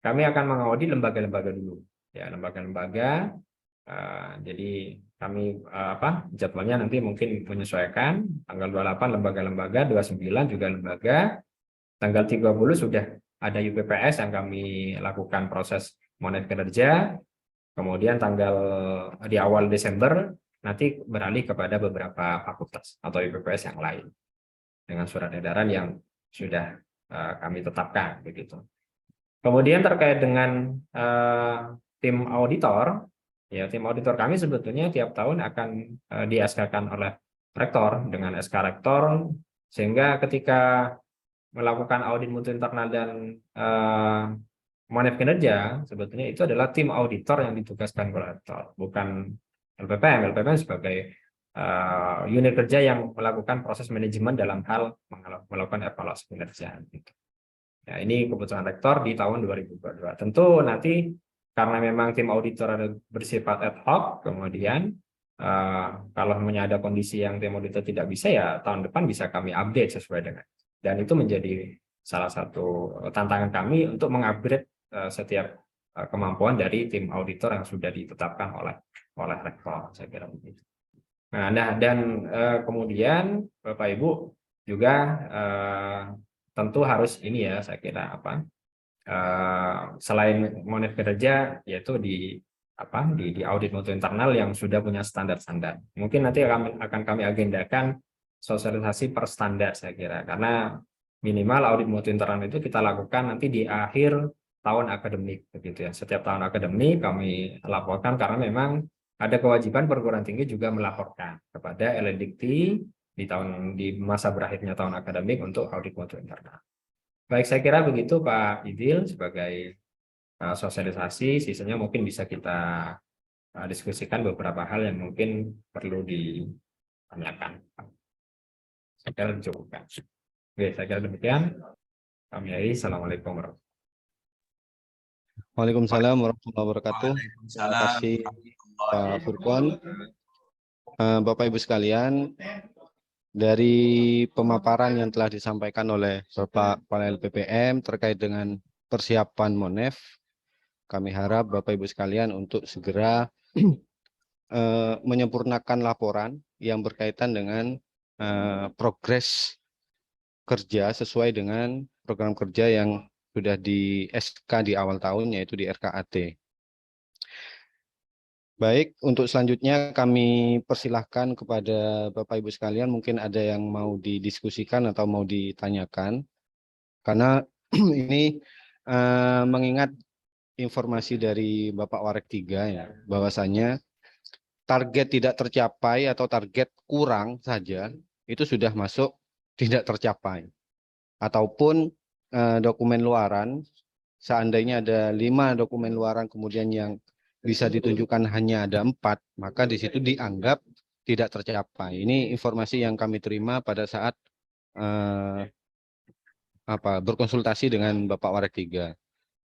kami akan mengaudit lembaga-lembaga dulu ya, lembaga-lembaga. Jadi kami jadwalnya nanti mungkin menyesuaikan. Tanggal 28 lembaga-lembaga, 29 juga lembaga. Tanggal 30 sudah ada UPPS yang kami lakukan proses monef kinerja. Kemudian di awal Desember nanti beralih kepada beberapa fakultas atau UPPS yang lain dengan surat edaran yang sudah kami tetapkan begitu. Kemudian terkait dengan tim auditor, ya tim auditor kami sebetulnya tiap tahun akan di-SK-kan oleh rektor dengan SK rektor, sehingga ketika melakukan audit mutu internal dan monef kinerja, sebetulnya itu adalah tim auditor yang ditugaskan kolektor, bukan LPPM. LPPM sebagai unit kerja yang melakukan proses manajemen dalam hal melakukan evaluasi kinerja. Gitu. Nah, ini keputusan rektor di tahun 2022. Tentu nanti karena memang tim auditor ada bersifat ad hoc, kemudian kalau ada kondisi yang tim auditor tidak bisa, ya tahun depan bisa kami update sesuai dengan. Dan itu menjadi salah satu tantangan kami untuk mengupgrade setiap kemampuan dari tim auditor yang sudah ditetapkan oleh rektor, saya kira begitu. Nah, dan kemudian Bapak Ibu juga tentu harus ini ya, saya kira selain monef kinerja, yaitu di audit mutu internal yang sudah punya standar-standar. Mungkin nanti akan kami agendakan sosialisasi per standar, saya kira, karena minimal audit mutu internal itu kita lakukan nanti di akhir tahun akademik, begitu ya. Setiap tahun akademik kami laporkan, karena memang ada kewajiban perguruan tinggi juga melaporkan kepada LLDikti di masa berakhirnya tahun akademik untuk audit mutu internal. Baik, saya kira begitu Pak Idil sebagai sosialisasi. Sisanya mungkin bisa kita diskusikan beberapa hal yang mungkin perlu ditanyakan. Saya kira dicukupkan. Oke, saya kira demikian. Kami akhiri. Assalamualaikum warahmatullahi wabarakatuh. Waalaikumsalam warahmatullahi wabarakatuh. Terima kasih Pak Furqon. Bapak Ibu sekalian, dari pemaparan yang telah disampaikan oleh Bapak Kepala LPPM terkait dengan persiapan monef, kami harap Bapak Ibu sekalian untuk segera menyempurnakan laporan yang berkaitan dengan progres kerja sesuai dengan program kerja yang sudah di SK di awal tahun, yaitu di RKAT. Baik, untuk selanjutnya kami persilahkan kepada Bapak Ibu sekalian, mungkin ada yang mau didiskusikan atau mau ditanyakan. Karena ini mengingat informasi dari Bapak Warek 3 ya, bahwasanya target tidak tercapai atau target kurang saja itu sudah masuk tidak tercapai. Ataupun dokumen luaran, seandainya ada 5 dokumen luaran kemudian yang bisa ditunjukkan hanya ada 4, maka di situ dianggap tidak tercapai. Ini informasi yang kami terima pada saat berkonsultasi dengan Bapak Warek 3.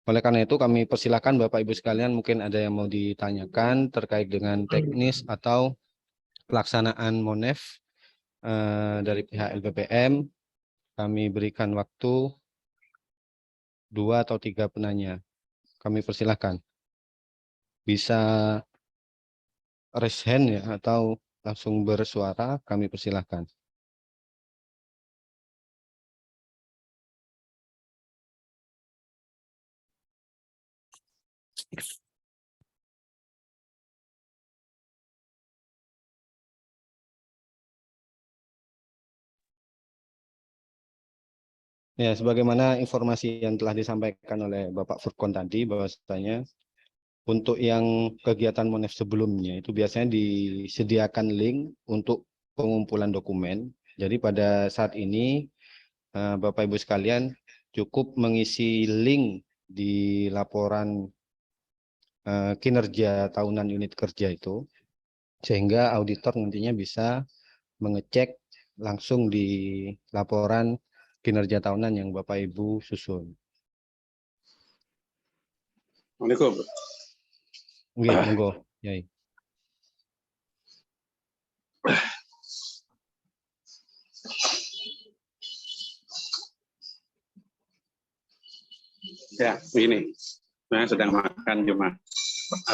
Oleh karena itu kami persilakan Bapak Ibu sekalian, mungkin ada yang mau ditanyakan terkait dengan teknis atau pelaksanaan monef dari pihak LPPM. Kami berikan waktu 2 atau 3 penanya. Kami persilakan. Bisa raise hand ya, atau langsung bersuara, kami persilahkan. Ya, sebagaimana informasi yang telah disampaikan oleh Bapak Furqon tadi, bahwasanya untuk yang kegiatan monef sebelumnya itu biasanya disediakan link untuk pengumpulan dokumen. Jadi pada saat ini Bapak Ibu sekalian cukup mengisi link di laporan kinerja tahunan unit kerja itu, sehingga auditor nantinya bisa mengecek langsung di laporan kinerja tahunan yang Bapak Ibu susun. Assalamualaikum. Nggih, monggo, Yai. Ya, begini. Saya sedang makan cuma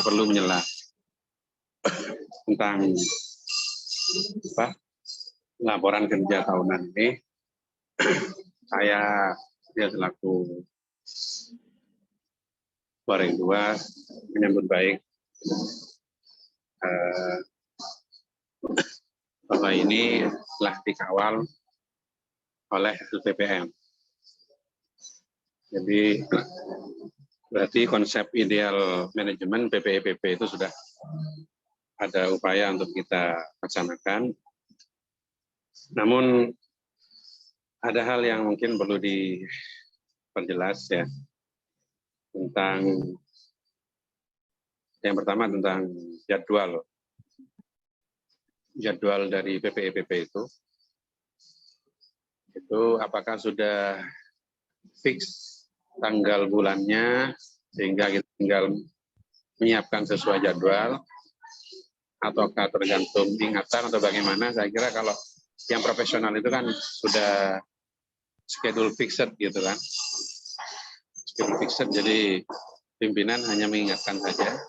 perlu menyela tentang laporan kerja tahunan ini. Saya selaku Warek 2 menyambut baik bahwa ini telah dikawal oleh LPPM. Jadi berarti konsep ideal manajemen BPEPP itu sudah ada upaya untuk kita laksanakan. Namun ada hal yang mungkin perlu diperjelas ya, tentang yang pertama tentang jadwal dari PPEPP itu apakah sudah fix tanggal bulannya sehingga kita tinggal menyiapkan sesuai jadwal, ataukah tergantung ingatan atau bagaimana. Saya kira kalau yang profesional itu kan sudah schedule fixed gitu kan, schedule fixed, jadi pimpinan hanya mengingatkan saja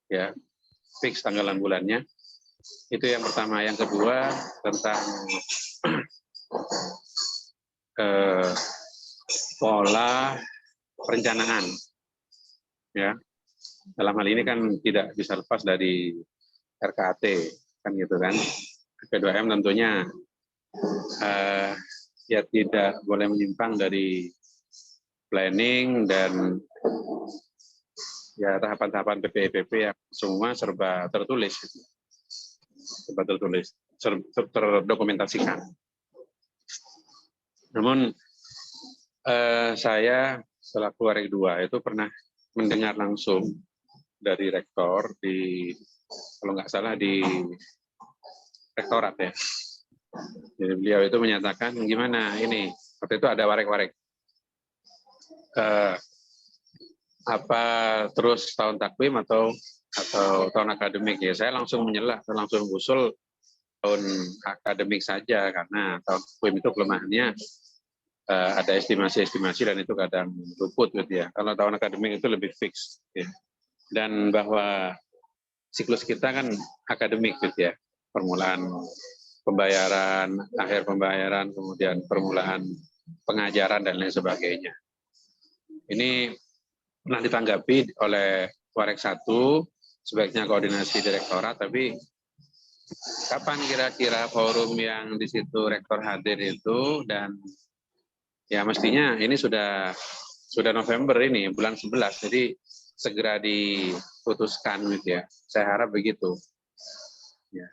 ya, fix tanggalan bulannya. Itu yang pertama. Yang kedua tentang pola perencanaan ya, dalam hal ini kan tidak bisa lepas dari RKAT kan gitu kan. P2M tentunya ya tidak boleh menyimpang dari planning dan ya tahapan-tahapan PPEPP yang semua serba tertulis, terdokumentasikan. Namun saya selaku Warik 2 itu pernah mendengar langsung dari rektor kalau nggak salah di rektorat ya. Jadi beliau itu menyatakan gimana ini, waktu itu ada warek-warek apa terus tahun takvim atau tahun akademik ya. Saya langsung menyela, langsung usul tahun akademik saja, karena tahun takvim itu kelemahannya ada estimasi-estimasi dan itu kadang luput gitu ya. Kalau tahun akademik itu lebih fix ya. Dan bahwa siklus kita kan akademik gitu ya, permulaan pembayaran, akhir pembayaran, kemudian permulaan pengajaran dan lain sebagainya. Ini pernah ditanggapi oleh Warek 1, sebaiknya koordinasi direktorat, tapi kapan kira-kira forum yang di situ rektor hadir itu, dan ya mestinya ini sudah November ini, bulan 11, jadi segera diputuskan gitu ya. Saya harap begitu. Ya.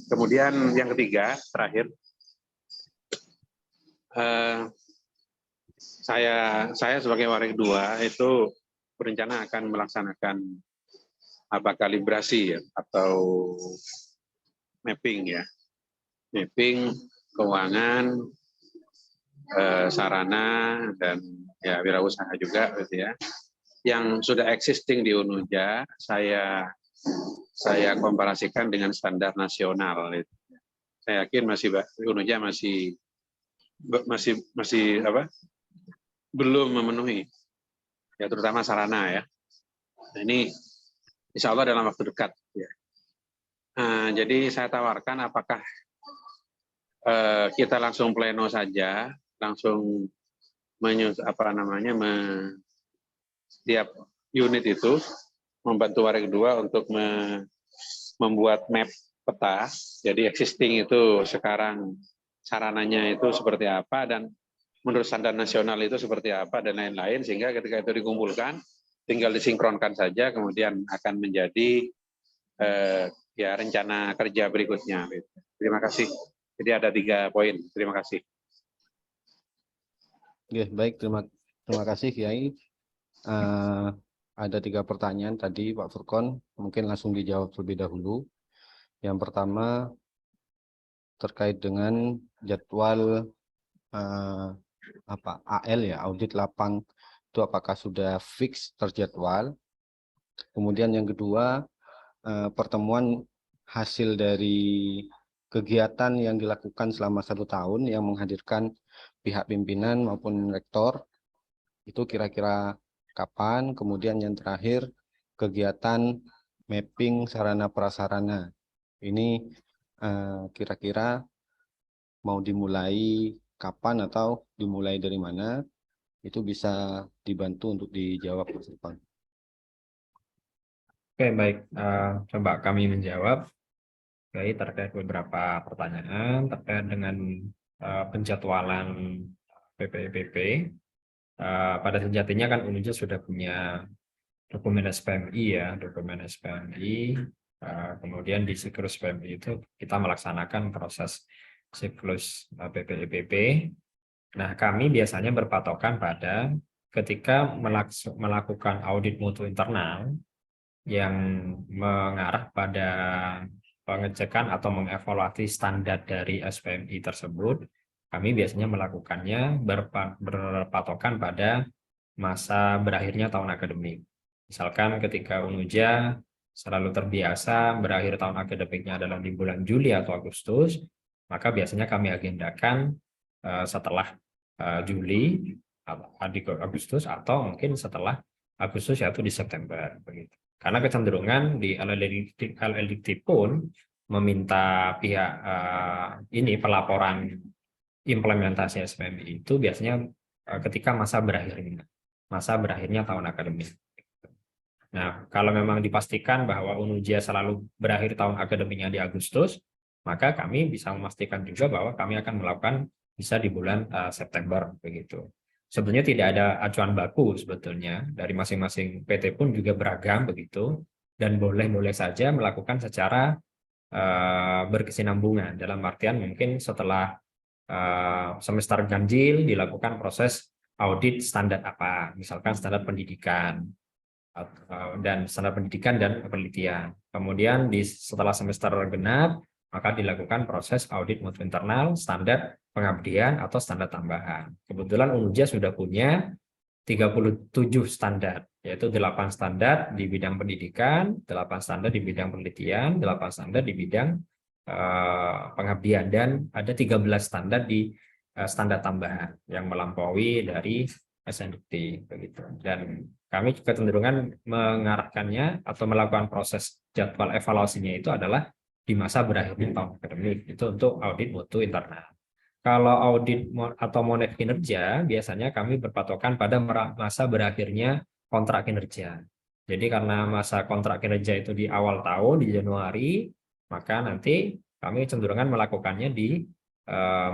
Kemudian yang ketiga, terakhir, saya sebagai Warik 2 itu berencana akan melaksanakan kalibrasi ya, atau mapping ya, mapping keuangan, sarana, dan ya wirausaha juga gitu ya, yang sudah existing di Unuja. Saya komparasikan dengan standar nasional. Saya yakin Unuja masih belum memenuhi ya, terutama sarana ya. Nah, ini insya Allah dalam waktu dekat ya. Jadi saya tawarkan apakah kita langsung pleno saja, langsung setiap unit itu membantu Warik 2 untuk membuat map peta. Jadi existing itu sekarang sarananya itu seperti apa, dan menurut standar nasional itu seperti apa, dan lain-lain, sehingga ketika itu dikumpulkan tinggal disinkronkan saja, kemudian akan menjadi ya rencana kerja berikutnya. Terima kasih. Jadi ada 3 poin. Terima kasih. Oke, baik, terima kasih Kiai. Ada 3 pertanyaan tadi Pak Furkon, mungkin langsung dijawab terlebih dahulu. Yang pertama terkait dengan jadwal AL ya, audit lapang itu apakah sudah fix terjadwal. Kemudian yang kedua, pertemuan hasil dari kegiatan yang dilakukan selama 1 tahun yang menghadirkan pihak pimpinan maupun rektor itu kira-kira kapan. Kemudian yang terakhir, kegiatan mapping sarana prasarana ini kira-kira mau dimulai kapan atau dimulai dari mana, itu bisa dibantu untuk dijawab Mas Irfan. Oke, baik. Coba kami menjawab terkait beberapa pertanyaan terkait dengan penjadwalan PPEPP. Pada sejatinya kan Unuja sudah punya dokumen SPMI ya, dokumen SPMI Kemudian di siklus PMI itu kita melaksanakan proses siklus PPEPP. Nah, kami biasanya berpatokan pada ketika melakukan audit mutu internal yang mengarah pada pengecekan atau mengevaluasi standar dari SPMI tersebut, kami biasanya melakukannya berpatokan pada masa berakhirnya tahun akademik. Misalkan ketika Unuja selalu terbiasa berakhir tahun akademiknya adalah di bulan Juli atau Agustus, maka biasanya kami agendakan setelah Juli, Agustus, atau mungkin setelah Agustus yaitu di September. Begitu. Karena kecenderungan di LLDT pun meminta pihak ini pelaporan implementasi SPMI itu biasanya ketika masa berakhirnya tahun akademik. Nah, kalau memang dipastikan bahwa Unuja selalu berakhir tahun akademiknya di Agustus, maka kami bisa memastikan juga bahwa kami akan melakukan bisa di bulan September begitu. Sebenarnya tidak ada acuan baku sebetulnya, dari masing-masing PT pun juga beragam begitu, dan boleh-boleh saja melakukan secara berkesinambungan, dalam artian mungkin setelah semester ganjil dilakukan proses audit standar apa, misalkan standar pendidikan dan standar pendidikan dan penelitian. Kemudian setelah semester genap maka dilakukan proses audit mutu internal, standar pengabdian atau standar tambahan. Kebetulan Unuja sudah punya 37 standar, yaitu 8 standar di bidang pendidikan, 8 standar di bidang penelitian, 8 standar di bidang pengabdian, dan ada 13 standar di standar tambahan yang melampaui dari SNDT begitu. Dan kami kecenderungan mengarahkannya atau melakukan proses jadwal evaluasinya itu adalah di masa berakhirnya tahun akademik, itu untuk audit mutu internal. Kalau audit atau monef kinerja, biasanya kami berpatokan pada masa berakhirnya kontrak kinerja. Jadi karena masa kontrak kinerja itu di awal tahun, di Januari, maka nanti kami cenderungan melakukannya di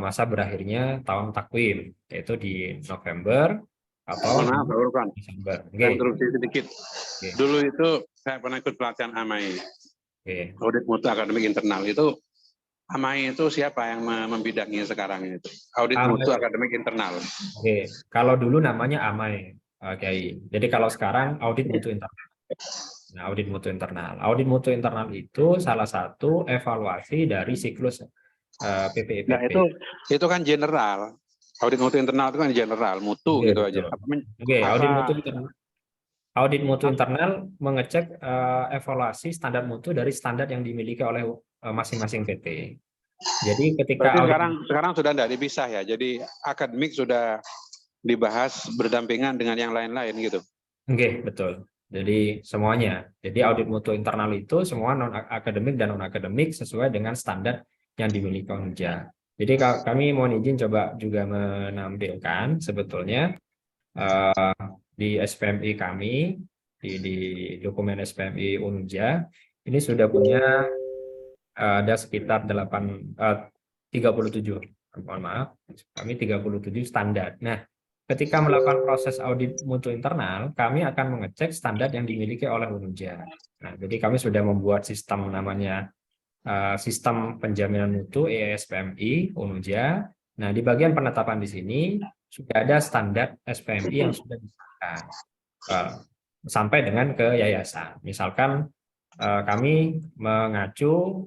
masa berakhirnya tahun takwim, yaitu di November atau Maaf, Pak Urban. Desember. Saya interupsi sedikit. Oke. Dulu itu saya pernah ikut pelatihan AMAI, audit mutu akademik internal. Itu AMAI itu siapa yang membidangi sekarang itu? Audit mutu akademik internal. Oke, kalau dulu namanya AMAI, Kiai. Jadi kalau sekarang audit mutu internal. Nah, audit mutu internal. Audit mutu internal itu salah satu evaluasi dari siklus PPEPP. Nah, itu kan general. Audit mutu internal itu kan general, mutu Oke, gitu betul. aja. Oke, audit mutu internal mengecek evaluasi standar mutu dari standar yang dimiliki oleh masing-masing PT. Jadi ketika sekarang sudah tidak dipisah ya. Jadi akademik sudah dibahas berdampingan dengan yang lain-lain gitu. Oke, betul. Jadi semuanya. Jadi audit mutu internal itu semua non akademik dan non akademik sesuai dengan standar yang dimiliki Unuja. Jadi kami mohon izin coba juga menampilkan sebetulnya di SPMI kami, di dokumen SPMI Unuja, ini sudah punya ada sekitar 37, mohon maaf, kami 37 standar. Nah, ketika melakukan proses audit mutu internal, kami akan mengecek standar yang dimiliki oleh Unuja. Nah, jadi kami sudah membuat sistem namanya sistem penjaminan mutu ESPMI Unuja. Nah, di bagian penetapan di sini sudah ada standar SPMI yang sudah disahkan sampai dengan ke yayasan. Misalkan kami mengacu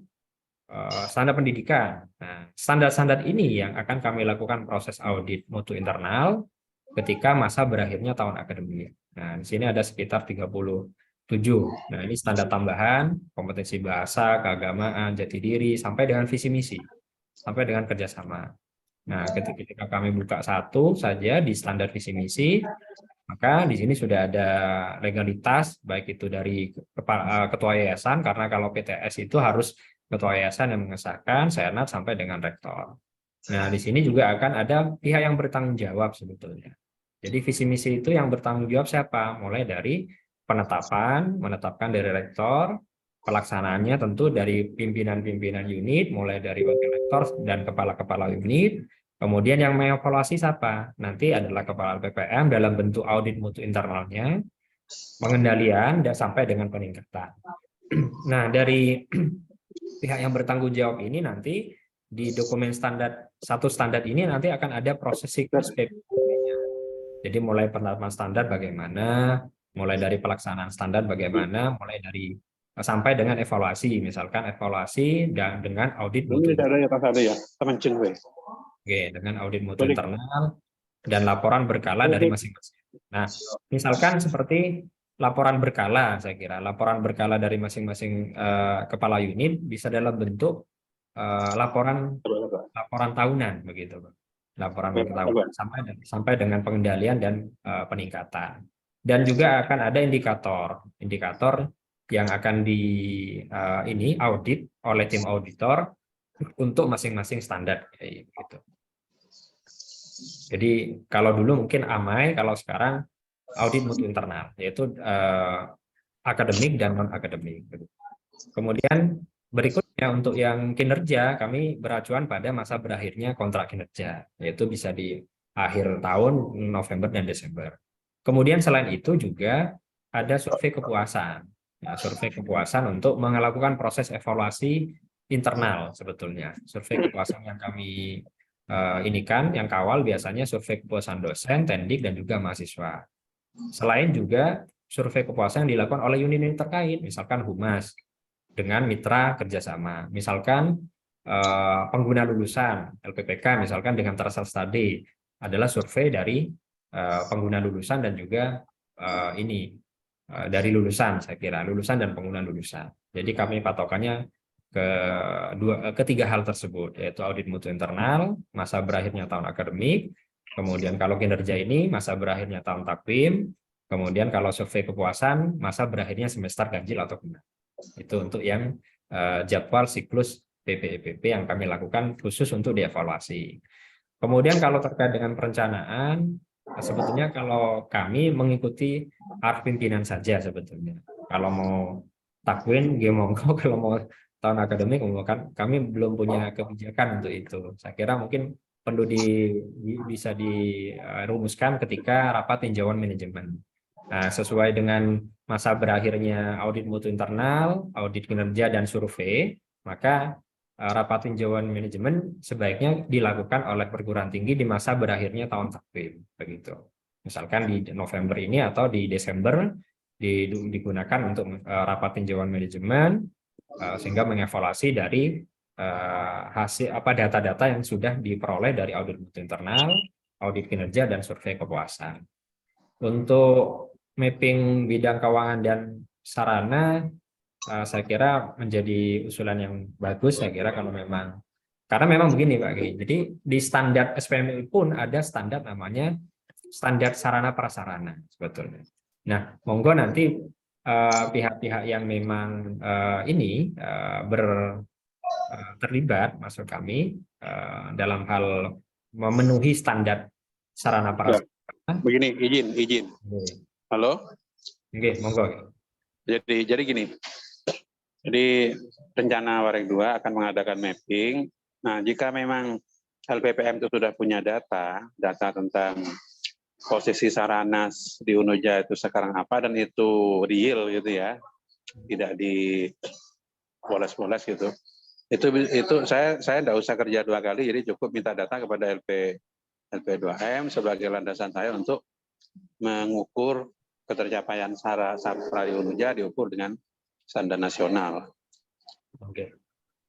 standar pendidikan. Nah, standar-standar ini yang akan kami lakukan proses audit mutu internal ketika masa berakhirnya tahun akademik. Nah, di sini ada sekitar 37. Nah, ini standar tambahan, kompetensi bahasa, keagamaan, jati diri, sampai dengan visi misi, sampai dengan kerjasama. Nah, ketika kami buka satu saja di standar visi misi, maka di sini sudah ada legalitas, baik itu dari ketua yayasan, karena kalau PTS itu harus ketua yayasan yang mengesahkan, senat sampai dengan rektor. Nah, di sini juga akan ada pihak yang bertanggung jawab sebetulnya. Jadi visi misi itu yang bertanggung jawab siapa? Mulai dari menetapkan dari rektor, pelaksanaannya tentu dari pimpinan-pimpinan unit, mulai dari wakil rektor dan kepala-kepala unit. Kemudian yang mengevaluasi siapa? Nanti adalah kepala PPM dalam bentuk audit mutu internalnya, pengendalian dan sampai dengan peningkatan. Nah, dari pihak yang bertanggung jawab ini nanti di dokumen standar, satu standar ini nanti akan ada proses siklus PPP-nya. Jadi mulai penerapan standar bagaimana, mulai dari pelaksanaan standar bagaimana, mulai dari sampai dengan evaluasi, misalkan evaluasi dan dengan audit mutu Oke, dengan audit mutu internal dan laporan berkala dari masing-masing. Nah, misalkan seperti laporan berkala, saya kira laporan berkala dari masing-masing kepala unit bisa dalam bentuk laporan tahunan begitu, Pak. Laporan tahunan sampai dengan pengendalian dan peningkatan. Dan juga akan ada indikator yang akan ini audit oleh tim auditor untuk masing-masing standar gitu. Jadi kalau dulu mungkin AMAI, kalau sekarang audit mutu internal, yaitu akademik dan non akademik. Kemudian berikutnya untuk yang kinerja, kami beracuan pada masa berakhirnya kontrak kinerja, yaitu bisa di akhir tahun November dan Desember. Kemudian selain itu juga ada survei kepuasan. Nah, survei kepuasan untuk melakukan proses evaluasi internal sebetulnya. Survei kepuasan yang kami ini kan yang kawal biasanya survei kepuasan dosen, tendik, dan juga mahasiswa. Selain juga survei kepuasan yang dilakukan oleh unit-unit terkait, misalkan Humas dengan mitra kerjasama, misalkan pengguna lulusan LPPK, misalkan dengan Trasal Study adalah survei dari pengguna lulusan dan juga dari lulusan, saya kira lulusan dan pengguna lulusan. Jadi kami patokannya ketiga hal tersebut, yaitu audit mutu internal, masa berakhirnya tahun akademik, kemudian kalau kinerja ini masa berakhirnya tahun takvim, kemudian kalau survei kepuasan masa berakhirnya semester ganjil atau genap. Itu untuk yang jadwal siklus PPEPP yang kami lakukan khusus untuk dievaluasi. Kemudian kalau terkait dengan perencanaan, sebetulnya kalau kami mengikuti arah pimpinan saja sebetulnya. Kalau mau takwin, monggo. Kalau mau tahun akademik, kan kami belum punya kebijakan untuk itu. Saya kira mungkin perlu bisa dirumuskan ketika rapat tinjauan manajemen. Nah, sesuai dengan masa berakhirnya audit mutu internal, audit kinerja, dan survei, maka rapat tinjauan manajemen sebaiknya dilakukan oleh perguruan tinggi di masa berakhirnya tahun takvim, begitu. Misalkan di November ini atau di Desember digunakan untuk rapat tinjauan manajemen, sehingga mengevaluasi dari hasil data-data yang sudah diperoleh dari audit mutu internal, audit kinerja, dan survei kepuasan. Untuk mapping bidang keuangan dan sarana, saya kira menjadi usulan yang bagus. Saya kira kalau memang, karena memang begini Pak Kiai, jadi di standar SPMI pun ada standar namanya standar sarana prasarana sebetulnya. Nah, monggo nanti pihak-pihak yang memang terlibat, maksud kami dalam hal memenuhi standar sarana prasarana. Begini, izin. Halo? Oke, monggo. Jadi gini. Jadi rencana Wareg 2 akan mengadakan mapping. Nah, jika memang LPPM itu sudah punya data tentang posisi sarana di Unuja itu sekarang apa, dan itu real gitu ya, tidak di boles-boles gitu. Itu saya tidak usah kerja 2 kali, jadi cukup minta data kepada LP2M sebagai landasan saya untuk mengukur ketercapaian sarana di Unuja diukur dengan standar nasional. Oke.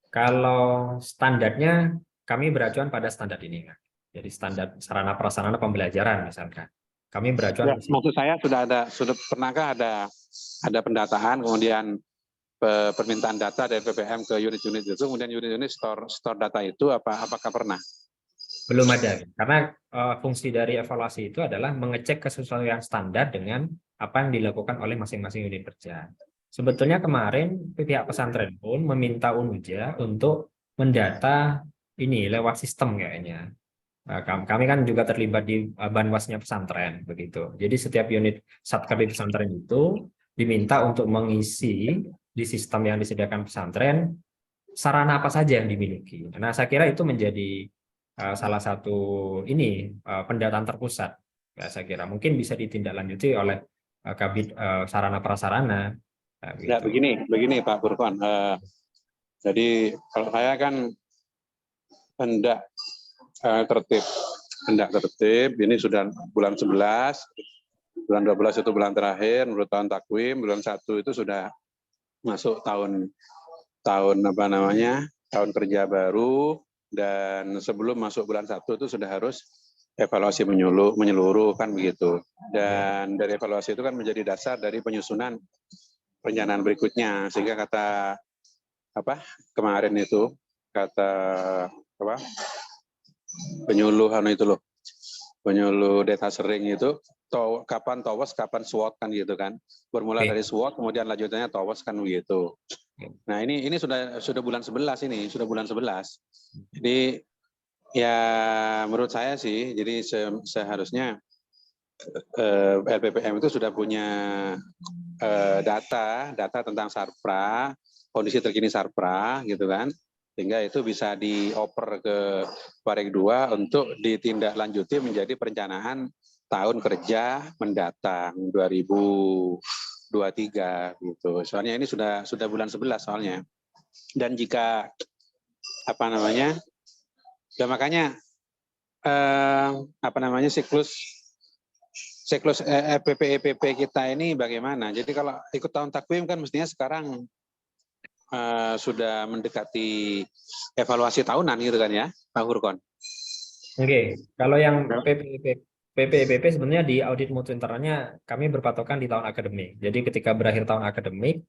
Kalau standarnya kami beracuan pada standar ini, Kak. Jadi standar sarana prasarana pembelajaran misalkan. Kami beracuan. Ya, maksud saya pernahkah ada pendataan kemudian permintaan data dari PPM ke unit-unit itu, kemudian unit-unit store data itu apakah pernah? Belum ada, karena fungsi dari evaluasi itu adalah mengecek kesesuaian standar dengan apa yang dilakukan oleh masing-masing unit kerja. Sebetulnya kemarin pihak pesantren pun meminta Unuja untuk mendata ini lewat sistem kayaknya. Kami kan juga terlibat di banwasnya pesantren begitu. Jadi setiap unit satker di pesantren itu diminta untuk mengisi di sistem yang disediakan pesantren sarana apa saja yang dimiliki. Nah, saya kira itu menjadi salah satu pendataan terpusat. Ya, saya kira mungkin bisa ditindaklanjuti oleh Kabid Sarana Prasarana Nah, Ya, begitu. begini Pak Burkon. Jadi kalau saya kan hendak tertib, ini sudah bulan 11, bulan 12 itu bulan terakhir menurut tahun takwim, bulan 1 itu sudah masuk tahun tahun kerja baru, dan sebelum masuk bulan 1 itu sudah harus evaluasi menyeluruh kan begitu. Dan dari evaluasi itu kan menjadi dasar dari penyusunan perencanaan berikutnya, sehingga kata kemarin itu kata penyuluh data sering itu kapan TOWOS, kapan SWOT kan gitu kan. Bermula dari SWOT kemudian lanjutannya TOWOS kan begitu. Nah, ini sudah bulan 11 ini, sudah bulan 11. Jadi ya menurut saya sih, jadi seharusnya LPPM itu sudah punya data tentang Sarpra, kondisi terkini Sarpra gitu kan, sehingga itu bisa dioper ke Warik 2 untuk ditindaklanjuti menjadi perencanaan tahun kerja mendatang 2023 gitu. Soalnya ini sudah bulan 11 soalnya. Dan jika ya makanya siklus EPP kita ini bagaimana? Jadi kalau ikut tahun takwim kan mestinya sekarang sudah mendekati evaluasi tahunan gitu kan ya, Pak Hurkon? Oke, kalau yang PPEPP sebenarnya di audit mutu internalnya kami berpatokan di tahun akademik. Jadi ketika berakhir tahun akademik,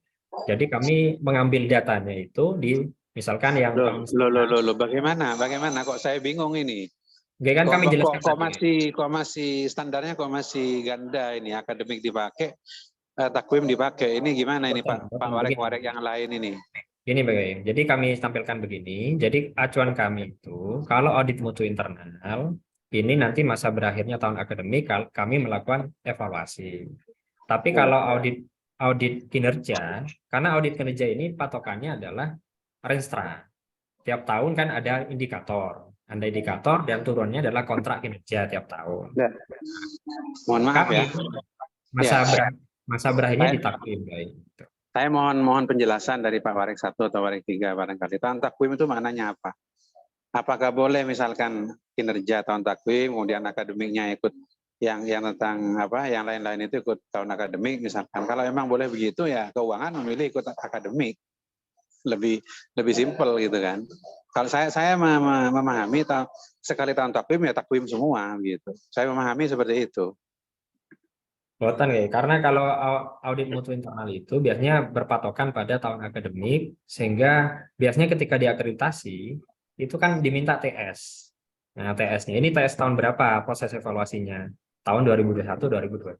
jadi kami mengambil datanya itu di misalkan yang tahun Loh, bagaimana kok saya bingung ini? Oke, kan kami jelaskan kok masih standarnya kok masih ganda ini, akademik dipakai, takwim dipakai. Ini gimana ini Pak Warek yang lain ini? Ini bagaimana? Jadi kami tampilkan begini. Jadi acuan kami itu kalau audit mutu internal ini nanti masa berakhirnya tahun akademik kami melakukan evaluasi. Tapi kalau audit kinerja, karena audit kinerja ini patokannya adalah Renstra. Tiap tahun kan ada indikator. Ada indikator dan turunnya adalah kontrak kinerja tiap tahun. Ya. Mohon maaf ya. Masa berakhirnya di takwim. Saya mohon penjelasan dari Pak Warik 1 atau Warik 3 barangkali. Tahun takwim itu maknanya apa? Apakah boleh misalkan kinerja tahun takwim, kemudian akademiknya ikut yang tentang yang lain-lain itu ikut tahun akademik misalkan. Kalau memang boleh begitu ya keuangan memilih ikut akademik. Lebih simpel gitu kan. Kalau saya memahami sekali tahun takwim ya takwim semua gitu. Saya memahami seperti itu. Boten ya, karena kalau audit mutu internal itu biasanya berpatokan pada tahun akademik, sehingga biasanya ketika diakreditasi itu kan diminta TS. Nah, TS-nya ini TS tahun berapa proses evaluasinya? Tahun 2021, 2022.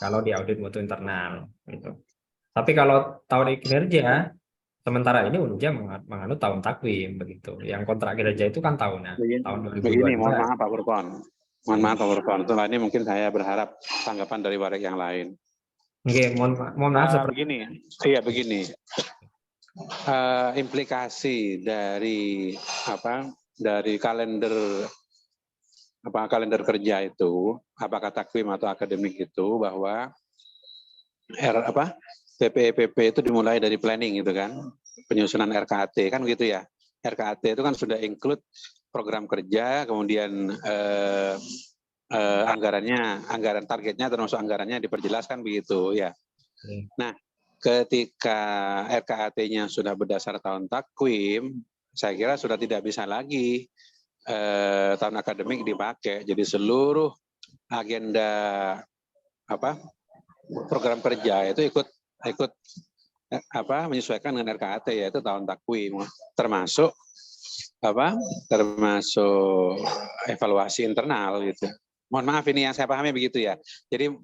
Kalau di audit mutu internal gitu. Tapi kalau tahun kinerja, sementara ini UNJA menganut tahun takwim begitu. Yang kontrak kinerja itu kan tahunan. Tahun 2022. Begini, mohon maaf Pak Burkon. Mohon maaf Pak Burkon. Setelah ini mungkin saya berharap tanggapan dari Warik yang lain. Oke, mohon maaf. Begini. Implikasi dari kalender kerja itu, apakah takwim atau akademik itu, bahwa PPEPP itu dimulai dari planning gitu kan, penyusunan RKAT kan gitu ya. RKAT itu kan sudah include program kerja, kemudian anggaran targetnya termasuk anggarannya diperjelaskan begitu ya. Nah, ketika RKAT-nya sudah berdasar tahun takwim, saya kira sudah tidak bisa lagi tahun akademik dipakai. Jadi seluruh agenda program kerja itu ikut menyesuaikan dengan RKAT, yaitu tahun takwim, termasuk evaluasi internal gitu. Mohon maaf ini yang saya pahami begitu ya. Jadi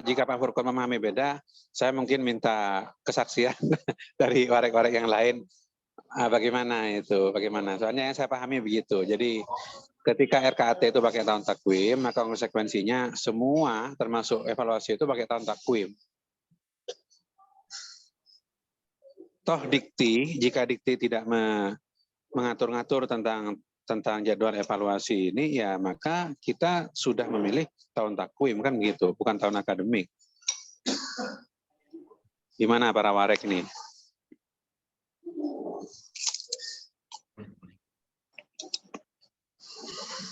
jika Pak Furkon memahami beda, saya mungkin minta kesaksian dari warek-warek yang lain. Bagaimana? Soalnya yang saya pahami begitu. Jadi ketika RKAT itu pakai tahun takwim, maka konsekuensinya semua termasuk evaluasi itu pakai tahun takwim. Toh jika dikti tidak mengatur-ngatur tentang jadwal evaluasi ini, ya maka kita sudah memilih tahun takwim kan gitu, bukan tahun akademik. Gimana para warek nih?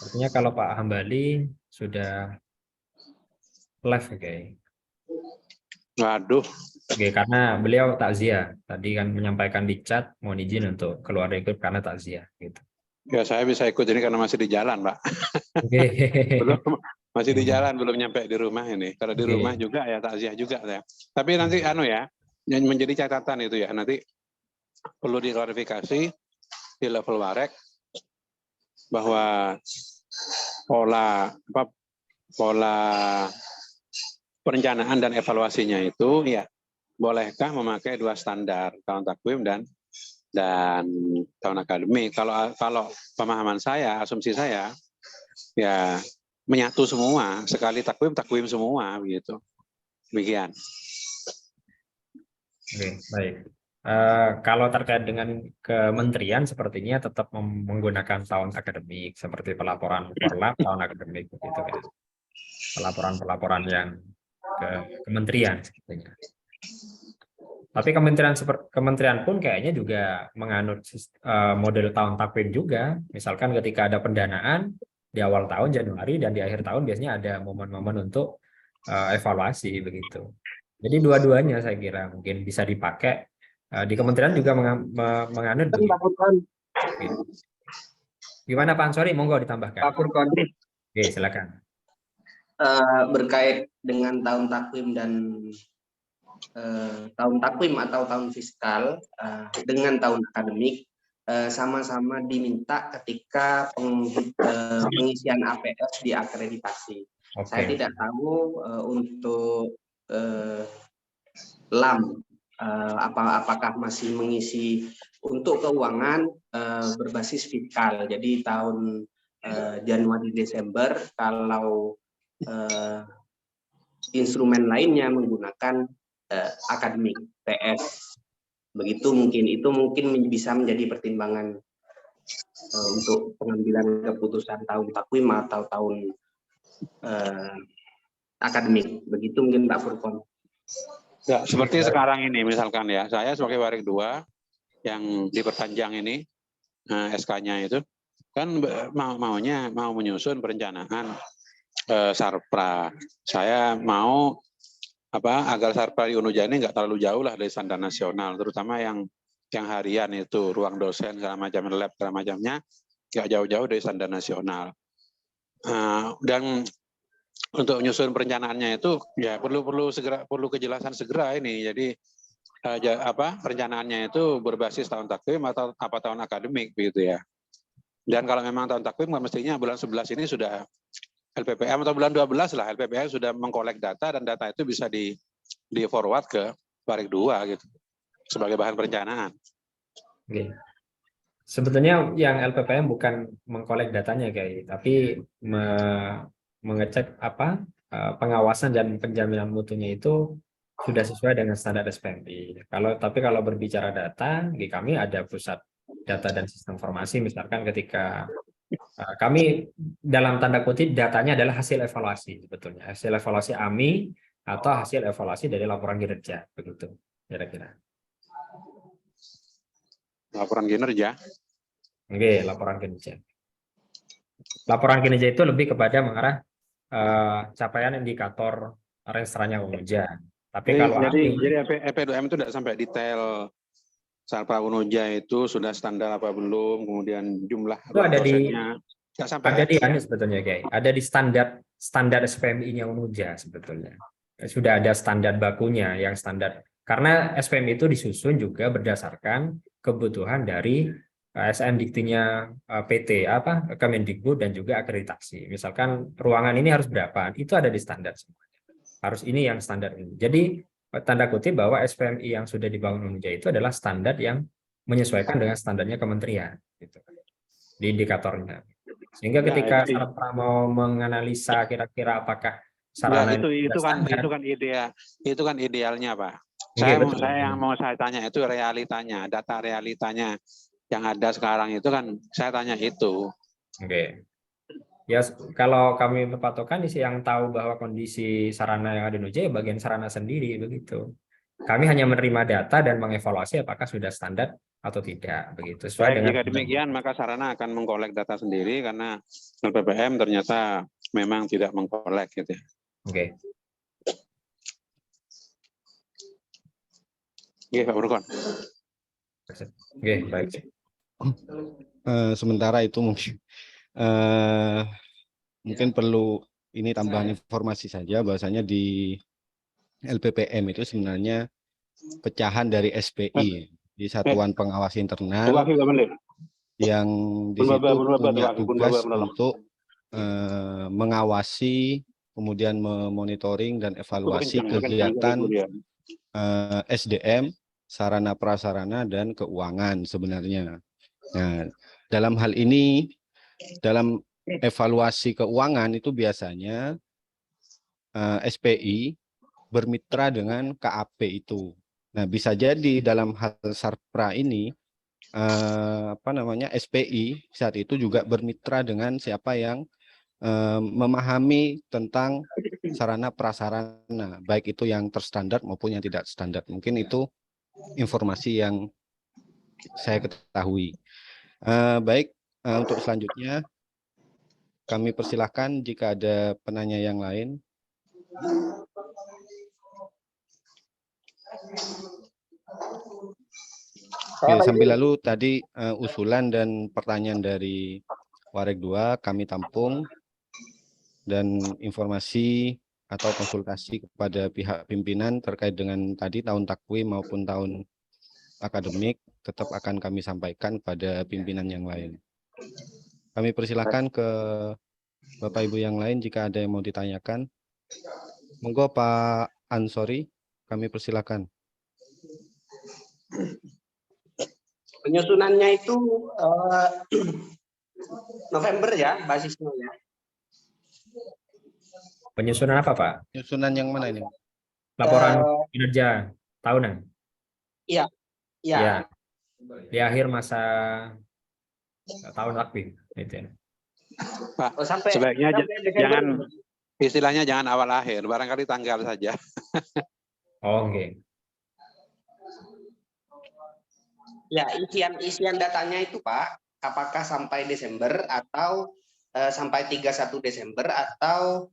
Artinya kalau Pak Hambali sudah live, oke. Waduh, Oke, karena beliau takziah. Tadi kan menyampaikan di chat mohon izin untuk keluar dari grup karena takziah gitu. ya saya bisa ikut ini karena masih di jalan, Pak. Oke. Belum, masih di jalan, belum nyampe di rumah ini. Kalau di Oke. rumah juga ya takziah juga saya. Tapi nanti ya, yang menjadi catatan itu ya, nanti perlu diklarifikasi di level warek bahwa pola perencanaan dan evaluasinya itu ya bolehkah memakai 2 standar, tahun takwim dan tahun akademik. Kalau pemahaman saya, asumsi saya ya menyatu semua, sekali takwim semua begitu. Demikian. Oke, baik. Kalau terkait dengan kementerian sepertinya tetap menggunakan tahun akademik seperti pelaporan korlap tahun akademik begitu kan. Pelaporan-pelaporan yang ke kementerian sepertinya. Tapi kementerian pun kayaknya juga menganut model tahun takwim juga. Misalkan ketika ada pendanaan di awal tahun Januari dan di akhir tahun biasanya ada momen-momen untuk evaluasi begitu. Jadi dua-duanya saya kira mungkin bisa dipakai. Di kementerian juga menganut begitu. Pak Furqon, Gimana Pak Ansori? Monggo ditambahkan. Pak Furqon, Oke, silakan. berkait dengan tahun takvim dan tahun takvim atau tahun fiskal dengan tahun akademik sama-sama diminta ketika pengisian APS diakreditasi. Oke. Saya tidak tahu untuk LAM apakah masih mengisi untuk keuangan berbasis fiskal. Jadi tahun Januari Desember kalau instrumen lainnya menggunakan akademik PS. Begitu mungkin bisa menjadi pertimbangan untuk pengambilan keputusan tahun takwim atau tahun akademik. Begitu mungkin Pak Furqon. Ya, seperti sekarang ini misalkan ya, saya sebagai warek 2 yang diperpanjang ini SK-nya itu kan mau menyusun perencanaan sarpra. Saya mau agar sarpra di Unuja ini nggak terlalu jauh lah dari standar nasional, terutama yang harian itu ruang dosen segala macam, lab segala macamnya nggak jauh-jauh dari standar nasional. Dan untuk menyusun perencanaannya itu ya perlu kejelasan segera ini. Jadi perencanaannya itu berbasis tahun takwim atau tahun akademik begitu ya. Dan kalau memang tahun takwim mestinya bulan 11 ini sudah LPPM atau bulan 12 lah LPPM sudah mengkolek data dan data itu bisa di forward ke warek 2 gitu sebagai bahan perencanaan. Oke. Sebetulnya yang LPPM bukan mengkolek datanya kayak, tapi mengecek pengawasan dan penjaminan mutunya itu sudah sesuai dengan standar SPMI. Tapi kalau berbicara data, di kami ada pusat data dan sistem informasi. Misalkan ketika kami dalam tanda kutip datanya adalah hasil evaluasi sebetulnya, hasil evaluasi AMI atau hasil evaluasi dari laporan kinerja begitu kira-kira. Laporan kinerja. Oke, laporan kinerja. Laporan kinerja itu lebih kepada mengarah capaian indikator restorannya Unuja. Tapi kalau jadi EP2M itu tidak sampai detail sarpra Unuja itu sudah standar apa belum, kemudian jumlah itu ada dosennya. Sebetulnya kayak ada di standar SPMI-nya Unuja sebetulnya. Sudah ada standar bakunya yang standar. Karena SPMI itu disusun juga berdasarkan kebutuhan dari SM Diktinya PT Kemendikbud dan juga akreditasi. Misalkan ruangan ini harus berapa, itu ada di standar semuanya. Harus ini yang standar ini. Jadi tanda kutip bahwa SPMI yang sudah dibangun Unuja itu adalah standar yang menyesuaikan dengan standarnya kementerian gitu. Di indikatornya. Sehingga ketika sarpra mau menganalisa kira-kira apakah sarana itu kan idealnya Pak. Saya yang mau saya tanya itu realitanya, data realitanya yang ada sekarang itu kan saya tanya itu. Oke. Ya kalau kami berpatokan yang tahu bahwa kondisi sarana yang ada di Unuja ya bagian sarana sendiri begitu. Kami hanya menerima data dan mengevaluasi apakah sudah standar atau tidak, begitu. Sesuai Baik, dengan jika demikian maka Sarana akan mengkolek data sendiri karena LPPM ternyata memang tidak mengkolek gitu ya. Oke. Oke, Pak Burkon. Oke, baik. Sementara itu mungkin mungkin perlu ini tambahan informasi saja bahwasanya di LPPM itu sebenarnya pecahan dari SPI di Satuan Pengawas Internal yang di situ punya tugas untuk mengawasi, kemudian memonitoring dan evaluasi kegiatan SDM, sarana prasarana dan keuangan sebenarnya. Nah, dalam hal ini, dalam evaluasi keuangan itu biasanya SPI bermitra dengan KAP itu. Nah, bisa jadi dalam hal Sarpra ini SPI saat itu juga bermitra dengan siapa yang memahami tentang sarana prasarana, baik itu yang terstandar maupun yang tidak standar. Mungkin itu informasi yang saya ketahui. Baik, untuk selanjutnya kami persilahkan jika ada penanya yang lain. Oke, sambil lalu tadi usulan dan pertanyaan dari Wareg 2 kami tampung dan informasi atau konsultasi kepada pihak pimpinan terkait dengan tadi tahun takwim maupun tahun akademik tetap akan kami sampaikan pada pimpinan yang lain. Kami persilahkan ke Bapak Ibu yang lain jika ada yang mau ditanyakan. Monggo Pak Ansori, kami persilahkan. Penyusunannya itu November ya basisnya ya. Penyusunan apa, Pak? Penyusunan yang mana ini? Laporan kinerja tahunan. Iya. Ya. Di akhir masa tahun takwim itu ya. Pak, sampai sebaiknya Desember. istilahnya jangan awal akhir, barangkali tanggal saja. Oh, oke. Ya, isian datanya itu Pak, apakah sampai Desember atau sampai 31 Desember atau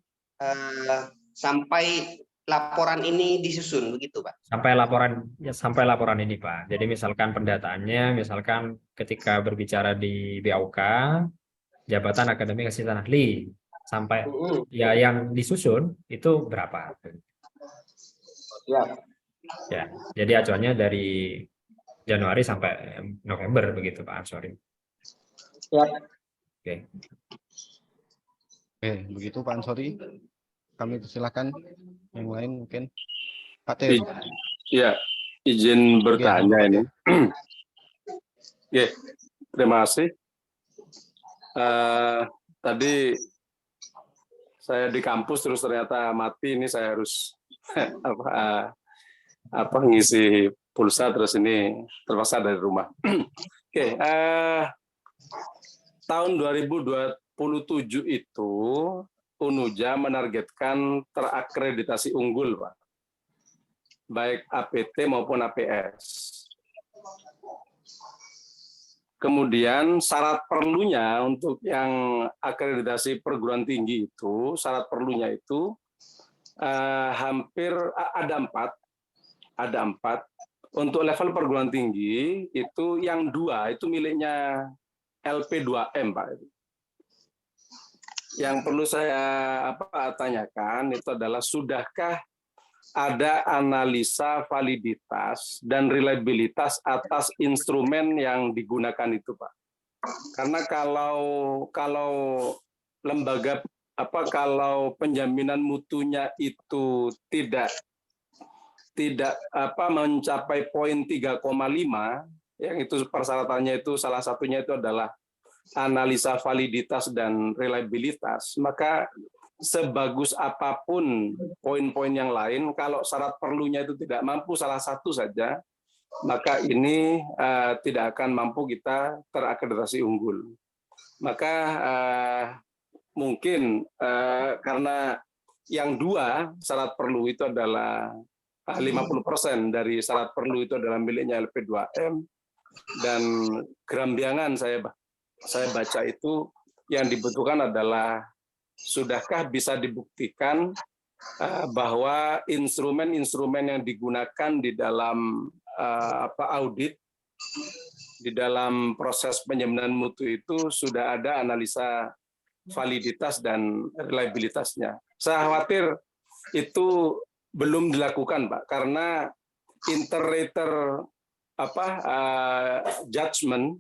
sampai laporan ini disusun begitu Pak? Sampai laporan ini Pak. Jadi misalkan pendataannya, misalkan ketika berbicara di BAUK, Jabatan Akademik Asisten Ahli, sampai ya yang disusun itu berapa? Ya. Ya, jadi acuannya dari Januari sampai November begitu Pak Ansori. Ya. Oke. Oke, begitu Pak Ansori. Kami persilakan yang lain mungkin. Pak Ter. Iya, izin bertanya ini. Oke, terima kasih. Tadi saya di kampus terus ternyata mati, ini saya harus ngisi pulsa terus ini terpaksa dari rumah. Oke, tahun 2027 itu UNUJA menargetkan terakreditasi unggul, Pak. Baik APT maupun APS. Kemudian syarat perlunya untuk yang akreditasi perguruan tinggi itu, syarat perlunya itu hampir ada empat. Untuk level perguruan tinggi itu yang 2 itu miliknya LP2M, Pak. Yang perlu saya tanyakan itu adalah sudahkah ada analisa validitas dan reliabilitas atas instrumen yang digunakan itu, Pak? Karena kalau lembaga kalau penjaminan mutunya itu tidak mencapai poin 3,5, yang itu persyaratannya itu salah satunya itu adalah analisa validitas dan reliabilitas, maka sebagus apapun poin-poin yang lain, kalau syarat perlunya itu tidak mampu salah satu saja, maka ini tidak akan mampu kita terakreditasi unggul. Maka mungkin karena yang 2 syarat perlu itu adalah 50% dari syarat perlu itu adalah miliknya LP2M, dan Gerambiangan saya baca itu yang dibutuhkan adalah sudahkah bisa dibuktikan bahwa instrumen-instrumen yang digunakan di dalam audit, di dalam proses penjaminan mutu itu sudah ada analisa validitas dan reliabilitasnya. Saya khawatir itu belum dilakukan, Pak, karena inter-rater judgment,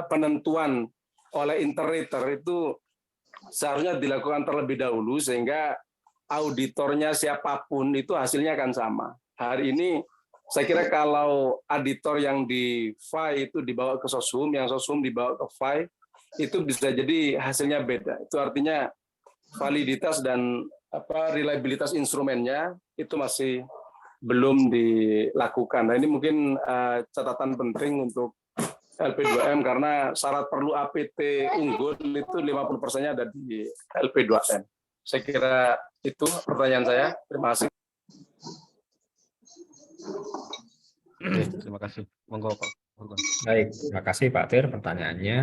penentuan oleh inter-rater itu seharusnya dilakukan terlebih dahulu sehingga auditornya siapapun itu hasilnya akan sama. Hari ini saya kira kalau auditor yang di FAI itu dibawa ke Soshum, yang Soshum dibawa ke FAI, itu bisa jadi hasilnya beda. Itu artinya validitas dan reliabilitas instrumennya itu masih belum dilakukan. Nah, ini mungkin catatan penting untuk LP2M karena syarat perlu APT unggul itu 50%-nya ada di LP2M. Saya kira itu pertanyaan saya. Terima kasih. Oke, terima kasih. Monggo Pak. Baik, terima kasih Pak Tir pertanyaannya.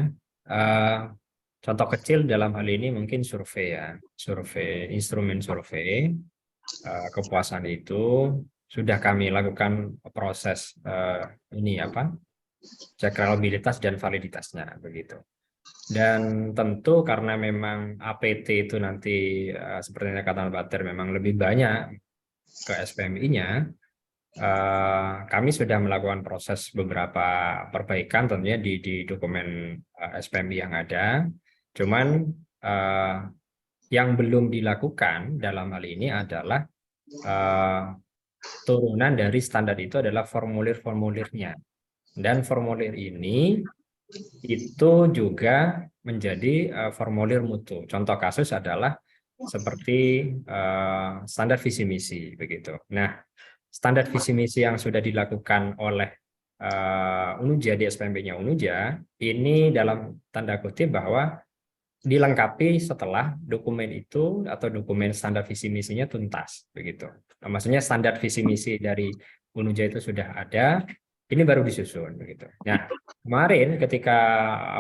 Contoh kecil dalam hal ini mungkin survei ya, instrumen survei kepuasan itu sudah kami lakukan proses cek reliabilitas dan validitasnya begitu. Dan tentu karena memang APT itu nanti seperti yang kata Pak Tir memang lebih banyak ke SPMI-nya, kami sudah melakukan proses beberapa perbaikan tentunya di dokumen SPMI yang ada. Cuman yang belum dilakukan dalam hal ini adalah turunan dari standar itu adalah formulir-formulirnya. Dan formulir ini itu juga menjadi formulir mutu. Contoh kasus adalah seperti standar visi misi begitu. Nah, standar visi misi yang sudah dilakukan oleh UNUJA di SPMB-nya UNUJA ini dalam tanda kutip bahwa dilengkapi setelah dokumen itu atau dokumen standar visi misinya tuntas begitu. Nah, maksudnya standar visi misi dari UNUJA itu sudah ada, ini baru disusun begitu. Nah, kemarin ketika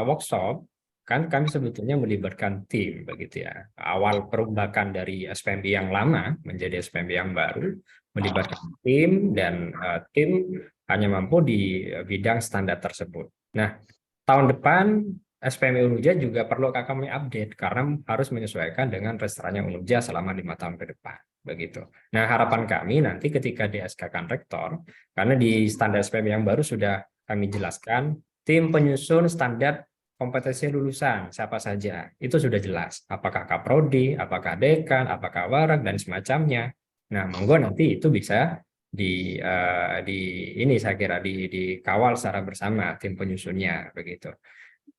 workshop kan kami sebetulnya melibatkan tim begitu ya. Awal perombakan dari SPMB yang lama menjadi SPMB yang baru melibatkan tim dan tim hanya mampu di bidang standar tersebut. Nah, tahun depan SPMI UNUJA juga perlu kami update karena harus menyesuaikan dengan restorannya UNUJA selama 5 tahun ke depan begitu. Nah, harapan kami nanti ketika di SK-kan rektor, karena di standar SPMI yang baru sudah kami jelaskan tim penyusun standar kompetensi lulusan siapa saja itu sudah jelas. Apakah Kaprodi, apakah dekan, apakah warak dan semacamnya. Nah, monggo nanti itu bisa ini saya kira dikawal secara bersama tim penyusunnya begitu.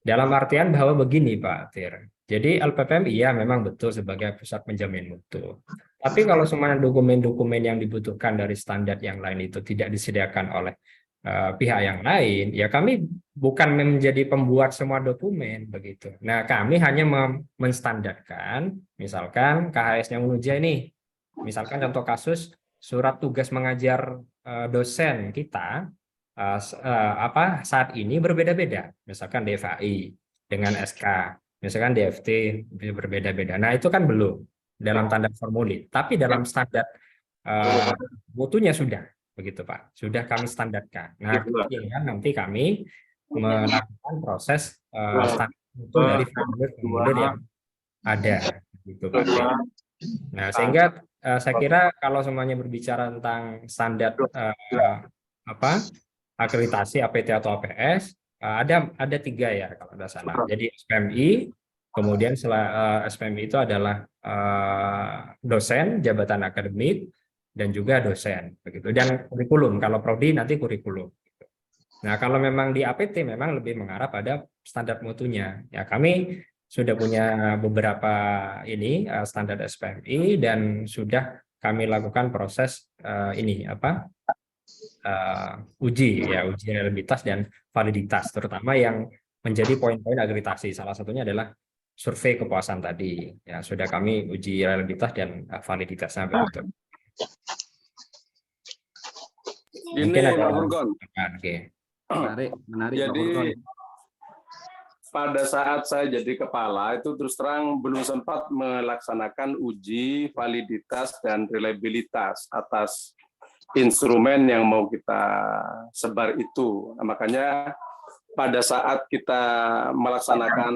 Dalam artian bahwa begini Pak Tir. Jadi LPPM iya memang betul sebagai pusat penjamin mutu. Tapi kalau semua dokumen-dokumen yang dibutuhkan dari standar yang lain itu tidak disediakan oleh pihak yang lain, ya kami bukan menjadi pembuat semua dokumen begitu. Nah, kami hanya menstandarkan, misalkan KHS-nya UNUJA ini, misalkan contoh kasus surat tugas mengajar dosen kita saat ini berbeda-beda, misalkan DFAI dengan SK, misalkan DFT berbeda-beda. Nah, itu kan belum dalam tanda formulir, tapi dalam standar mutunya sudah begitu Pak, sudah kami standarkan. Nah, nanti kami melakukan proses standar mutu dari formulir yang ada, gitu Pak. Nah, sehingga saya kira kalau semuanya berbicara tentang standar akreditasi APT atau APS, ada 3 ya kalau tidak salah. Jadi SPMI, kemudian SPMI itu adalah dosen, jabatan akademik, dan juga dosen begitu. Dan kurikulum, kalau prodi nanti kurikulum. Nah, kalau memang di APT memang lebih mengarah pada standar mutunya. Ya, kami sudah punya beberapa standar SPMI dan sudah kami lakukan proses uji reliabilitas dan validitas, terutama yang menjadi poin-poin akreditasi. Salah satunya adalah survei kepuasan tadi. Ya, sudah kami uji reliabilitas dan validitasnya begitu. Gini Mungkin ada Pak Furkon. Oke. Menarik, Pak Jadi Furkon. pada saat saya jadi kepala itu terus terang belum sempat melaksanakan uji validitas dan reliabilitas atas instrumen yang mau kita sebar itu. Nah, makanya pada saat kita melaksanakan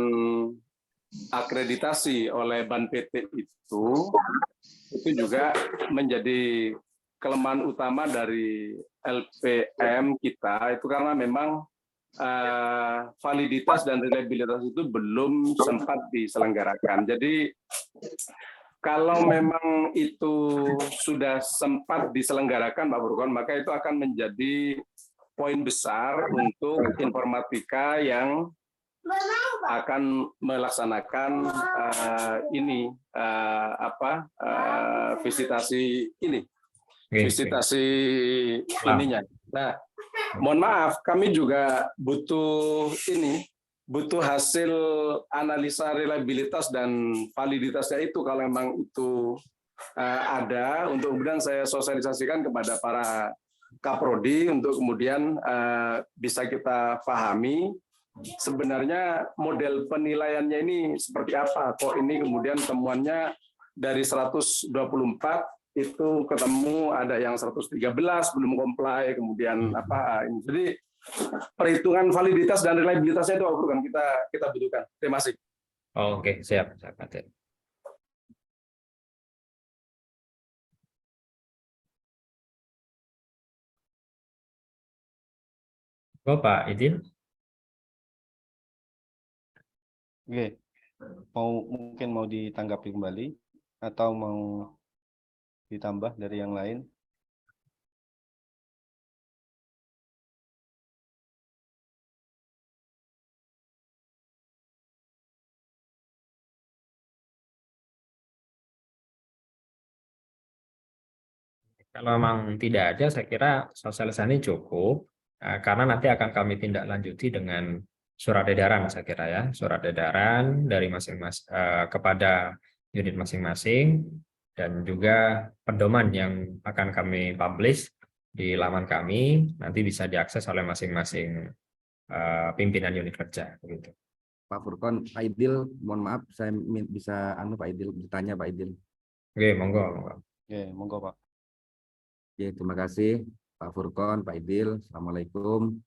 akreditasi oleh Ban PT itu juga menjadi kelemahan utama dari LPM kita itu karena memang validitas dan reliabilitas itu belum sempat diselenggarakan. Jadi kalau memang itu sudah sempat diselenggarakan Pak Furkon, maka itu akan menjadi poin besar untuk informatika yang akan melaksanakan visitasi ini. Visitasi ininya. Nah, mohon maaf, kami juga butuh hasil analisa reliabilitas dan validitasnya itu kalau memang itu ada, untuk kemudian saya sosialisasikan kepada para kaprodi untuk kemudian bisa kita pahami sebenarnya model penilaiannya ini seperti apa. Kok ini kemudian temuannya dari 124 itu ketemu ada yang 113 belum comply, kemudian apa. Jadi perhitungan validitas dan reliabilitasnya itu kan kita butuhkan. Terima kasih. Oke, siap, Pak. Pak Idil. Oke, mungkin mau ditanggapi kembali atau mau ditambah dari yang lain? Kalau memang tidak ada, saya kira sosialisasi cukup, karena nanti akan kami tindak lanjuti dengan surat edaran, saya kira ya, surat edaran dari masing-masing kepada unit masing-masing, dan juga pedoman yang akan kami publish di laman kami, nanti bisa diakses oleh masing-masing pimpinan unit kerja. Begitu. Pak Furkon, Pak Idil, mohon maaf, saya bisa Pak Idil bertanya, Pak Idil. Oke, monggo. Oke, monggo Pak. Oke, terima kasih Pak Furkon, Pak Idil. Assalamualaikum.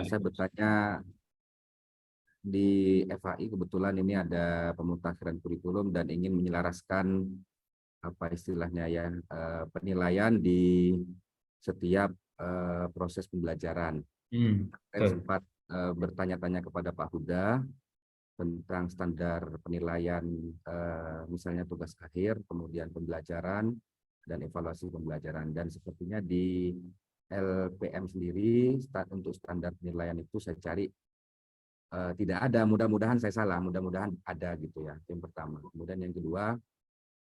Saya bertanya di FHI kebetulan ini ada pemutakhiran kurikulum dan ingin menyelaraskan apa istilahnya ya penilaian di setiap proses pembelajaran. Saya sempat bertanya-tanya kepada Pak Huda tentang standar penilaian misalnya tugas akhir, kemudian pembelajaran dan evaluasi pembelajaran, dan sepertinya di LPM sendiri untuk standar penilaian itu saya cari tidak ada. Mudah-mudahan saya salah, mudah-mudahan ada gitu ya. Yang pertama. Kemudian yang kedua,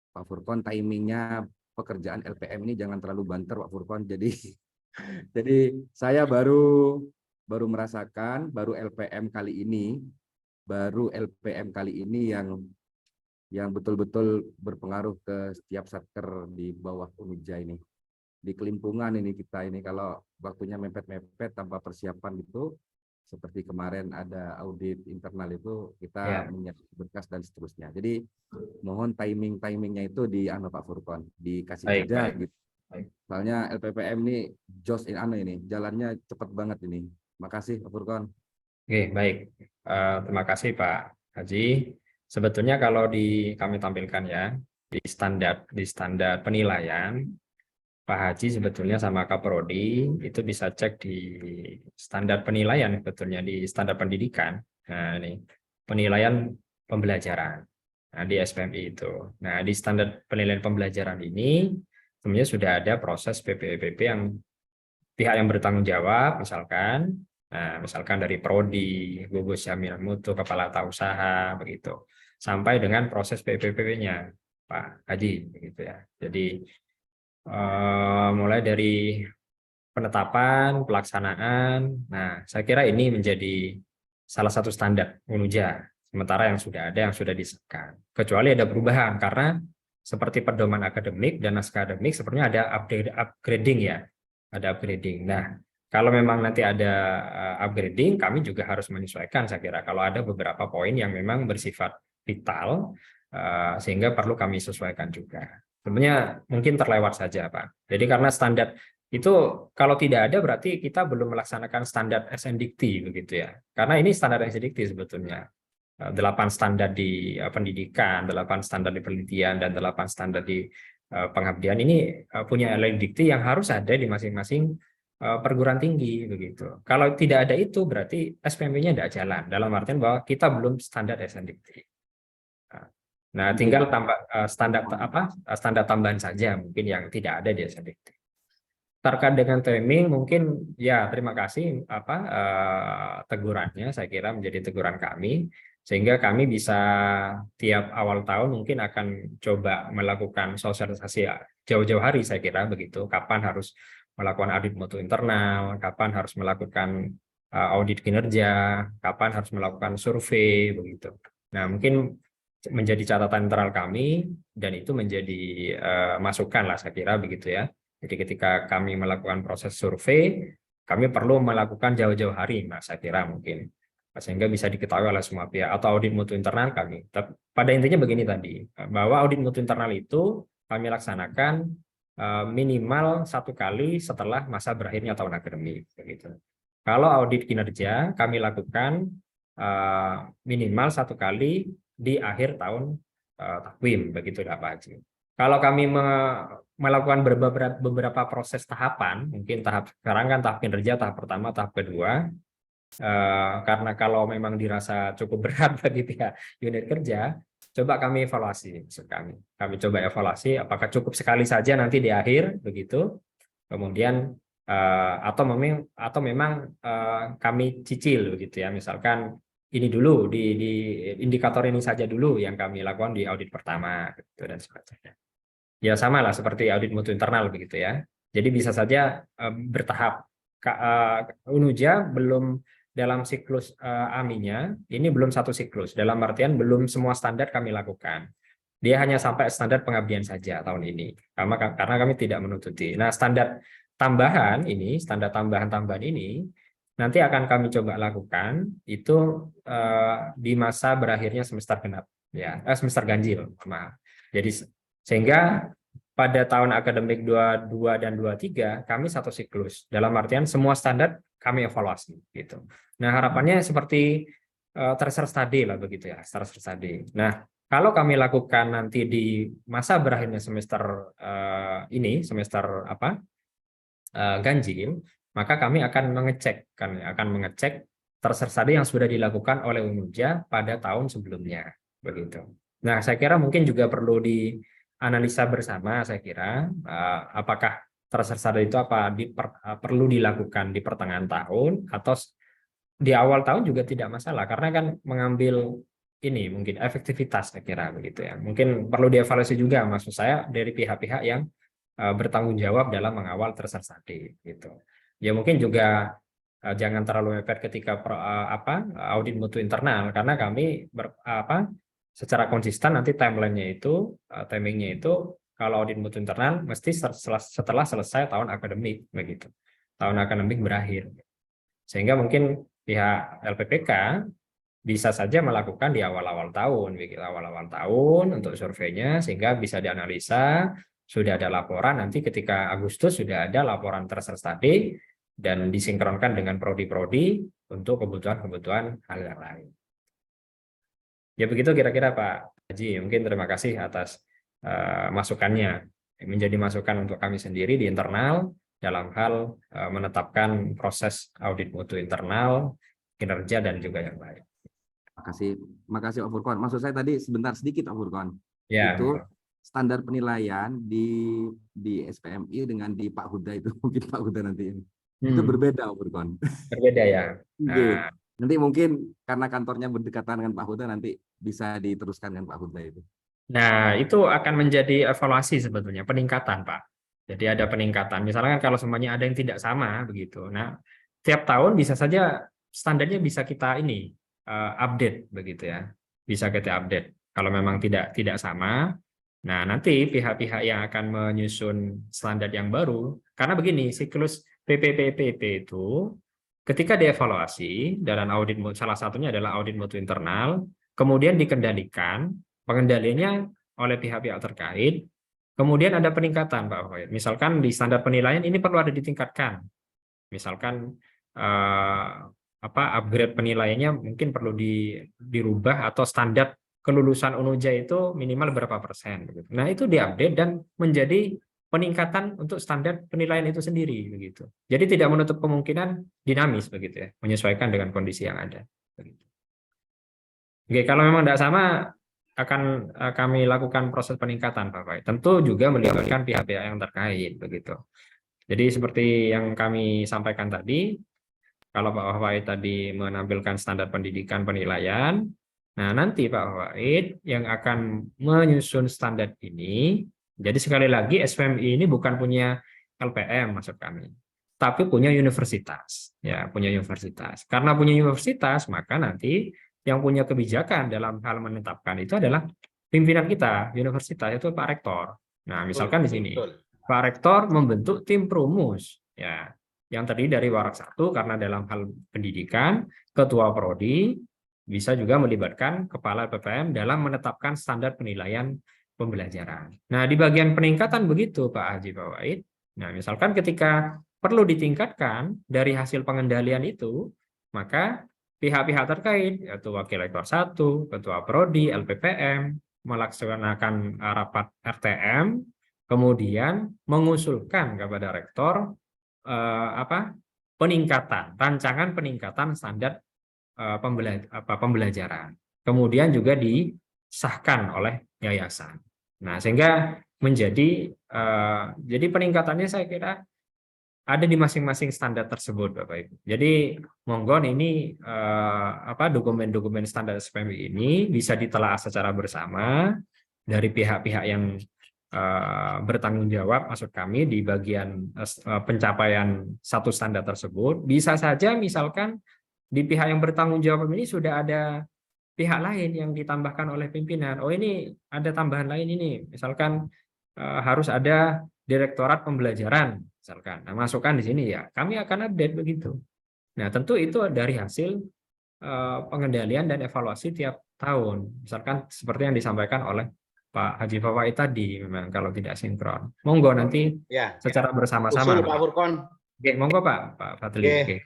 Pak Furkon, timingnya pekerjaan LPM ini jangan terlalu banter Pak Furkon. Jadi saya baru merasakan LPM kali ini yang betul-betul berpengaruh ke setiap satker di bawah Unija ini. Di kelimpungan ini kita ini kalau waktunya mepet-mepet tanpa persiapan gitu, seperti kemarin ada audit internal itu kita menyiapkan berkas dan seterusnya. Jadi mohon timingnya itu di Pak Furkon dikasih aja gitu. Soalnya LPPM ini ini jalannya cepat banget ini. Makasih Pak Furkon. Oke, baik. Terima kasih Pak Haji. Sebetulnya kalau kami tampilkan ya di standar penilaian, Pak Haji sebetulnya sama Kaprodi itu bisa cek di standar penilaian sebetulnya di standar pendidikan. Nah, ini penilaian pembelajaran. Nah, di SPMI itu. Nah, di standar penilaian pembelajaran ini sebenarnya sudah ada proses PPPP yang pihak yang bertanggung jawab, misalkan dari Prodi, gugus jaminan mutu, kepala tata usaha, begitu, sampai dengan proses PPPP-nya, Pak Haji, begitu ya. Jadi mulai dari penetapan, pelaksanaan. Nah, saya kira ini menjadi salah satu standar Unija, sementara yang sudah ada, yang sudah disahkan. Kecuali ada perubahan, karena seperti pedoman akademik dan naskah akademik, sepertinya ada upgrading ya. ada upgrading. Nah, kalau memang nanti ada upgrading, kami juga harus menyesuaikan saya kira. Kalau ada beberapa poin yang memang bersifat vital, sehingga perlu kami sesuaikan juga. Sebenarnya mungkin terlewat saja, Pak. Jadi karena standar itu kalau tidak ada berarti kita belum melaksanakan standar SNDIKT begitu ya. Karena ini standar SNDIKT sebetulnya. 8 standar di pendidikan, 8 standar di penelitian, dan 8 standar di pengabdian ini punya SNDIKT yang harus ada di masing-masing perguruan tinggi begitu. Kalau tidak ada itu berarti SPMP-nya tidak jalan. Dalam artian bahwa kita belum standar SNDIKT. Nah, tinggal tambah standar tambahan saja mungkin yang tidak ada di SNDIKT. Terkait dengan timing mungkin ya terima kasih tegurannya, saya kira menjadi teguran kami sehingga kami bisa tiap awal tahun mungkin akan coba melakukan sosialisasi jauh-jauh hari, saya kira begitu, kapan harus melakukan audit mutu internal, kapan harus melakukan audit kinerja, kapan harus melakukan survei begitu. Nah, mungkin menjadi catatan internal kami dan itu menjadi masukan lah saya kira begitu ya. Jadi ketika kami melakukan proses survei, kami perlu melakukan jauh-jauh hari, Mas, saya kira mungkin. Sehingga bisa diketahui oleh semua pihak, atau audit mutu internal kami. Pada intinya begini tadi, bahwa audit mutu internal itu kami laksanakan minimal 1 kali setelah masa berakhirnya tahun akademik. Begitu. Kalau audit kinerja, kami lakukan minimal 1 kali di akhir tahun takwim, begitu Pak Haji. Kalau kami melakukan beberapa proses tahapan, mungkin tahap sekarang kan tahap kinerja, tahap pertama, tahap kedua, karena kalau memang dirasa cukup berat bagi pihak unit kerja, coba kami evaluasi, kami coba evaluasi apakah cukup sekali saja nanti di akhir, begitu, kemudian atau memang kami cicil, begitu ya, misalkan ini dulu di indikator ini saja dulu yang kami lakukan di audit pertama, gitu, dan sebagainya. Ya sama lah seperti audit mutu internal begitu ya. Jadi bisa saja bertahap. Unuja belum dalam siklus AMI-nya, ini belum satu siklus. Dalam artian belum semua standar kami lakukan. Dia hanya sampai standar pengabdian saja tahun ini. Karena kami tidak menututi. Nah, standar tambahan ini, nanti akan kami coba lakukan itu di masa berakhirnya semester genap, ya, semester ganjil, maaf. Jadi sehingga pada tahun akademik 22 dan 23 kami satu siklus. Dalam artian semua standar kami evaluasi gitu. Nah, harapannya seperti terser study lah begitu ya, terser study. Nah, kalau kami lakukan nanti di masa berakhirnya semester ganjil, maka kami akan mengecek terser study yang sudah dilakukan oleh Unuja pada tahun sebelumnya begitu. Nah, saya kira mungkin juga perlu analisa bersama, saya kira apakah terser itu perlu dilakukan di pertengahan tahun atau di awal tahun juga tidak masalah, karena kan mengambil ini mungkin efektivitas, saya kira begitu ya. Mungkin perlu dievaluasi juga, maksud saya dari pihak-pihak yang bertanggung jawab dalam mengawal terser gitu. Ya mungkin juga jangan terlalu mepet ketika audit mutu internal, karena kami secara konsisten nanti timingnya itu kalau audit mutu internal mesti setelah selesai tahun akademik begitu, tahun akademik berakhir, sehingga mungkin pihak LPPK bisa saja melakukan di awal-awal tahun begitu, awal-awal tahun untuk surveinya, sehingga bisa dianalisa, sudah ada laporan, nanti ketika Agustus sudah ada laporan terser study dan disinkronkan dengan prodi-prodi untuk kebutuhan hal yang lain. Ya begitu kira-kira Pak Haji, mungkin terima kasih atas masukannya, menjadi masukan untuk kami sendiri di internal dalam hal menetapkan proses audit mutu internal, kinerja, dan juga yang lain. Terima kasih Pak Furqon. Maksud saya tadi sedikit Pak Furqon. Ya, itu standar penilaian di SPMI dengan di Pak Huda itu, mungkin Pak Huda nanti ini. Itu berbeda Pak Furqon. Berbeda ya. Nah. Nanti mungkin karena kantornya berdekatan dengan Pak Huda, nanti bisa diteruskan dengan Pak Huda itu. Nah, itu akan menjadi evaluasi sebetulnya, peningkatan Pak. Jadi ada peningkatan. Misalnya kalau semuanya ada yang tidak sama begitu. Nah, tiap tahun bisa saja standarnya bisa kita update begitu ya. Bisa kita update. Kalau memang tidak sama. Nah, nanti pihak-pihak yang akan menyusun standar yang baru, karena begini, siklus PPPPP itu ketika dievaluasi dalam audit, salah satunya adalah audit mutu internal, kemudian dikendalikan, pengendaliannya oleh pihak-pihak terkait, kemudian ada peningkatan, Pak Wahid. Misalkan di standar penilaian ini perlu ada ditingkatkan. Misalkan upgrade penilaiannya mungkin perlu dirubah, atau standar kelulusan UNUJA itu minimal berapa persen. Nah, itu diupdate dan menjadi peningkatan untuk standar penilaian itu sendiri begitu. Jadi tidak menutup kemungkinan dinamis begitu ya, menyesuaikan dengan kondisi yang ada. Begitu. Oke, kalau memang tidak sama akan kami lakukan proses peningkatan, Pak Fahid. Tentu juga melibatkan pihak-pihak yang terkait begitu. Jadi seperti yang kami sampaikan tadi, kalau Pak Fahid tadi menampilkan standar pendidikan penilaian, nah nanti Pak Fahid yang akan menyusun standar ini, jadi sekali lagi SPMI ini bukan punya LPM maksud kami, tapi punya universitas, ya punya universitas. Karena punya universitas, maka nanti yang punya kebijakan dalam hal menetapkan itu adalah pimpinan kita universitas, itu Pak Rektor. Nah, misalkan di sini Pak Rektor membentuk tim perumus, ya, yang terdiri dari warak 1 karena dalam hal pendidikan, ketua prodi, bisa juga melibatkan kepala PPM dalam menetapkan standar penilaian pembelajaran. Nah, di bagian peningkatan begitu Pak Haji Pak Wahid. Nah, misalkan ketika perlu ditingkatkan dari hasil pengendalian itu, maka pihak-pihak terkait, yaitu Wakil Rektor 1, Ketua Prodi, LPPM, melaksanakan rapat RTM, kemudian mengusulkan kepada Rektor rancangan peningkatan standar pembelajaran. Kemudian juga disahkan oleh yayasan. Nah, sehingga menjadi jadi peningkatannya saya kira ada di masing-masing standar tersebut, Bapak Ibu. Jadi monggo ini dokumen-dokumen standar SPMI ini bisa ditelaah secara bersama dari pihak-pihak yang bertanggung jawab, maksud kami di bagian pencapaian satu standar tersebut. Bisa saja misalkan di pihak yang bertanggung jawab ini sudah ada pihak lain yang ditambahkan oleh pimpinan. Oh, ini ada tambahan lain ini, misalkan harus ada Direktorat Pembelajaran misalkan. Nah, masukkan di sini ya, kami akan update begitu. Nah, tentu itu dari hasil pengendalian dan evaluasi tiap tahun. Misalkan seperti yang disampaikan oleh Pak Haji Fawai tadi, memang kalau tidak sinkron. Monggo nanti secara bersama-sama. Usul Pak Furkon. Oke, monggo Pak Fadli. Oke,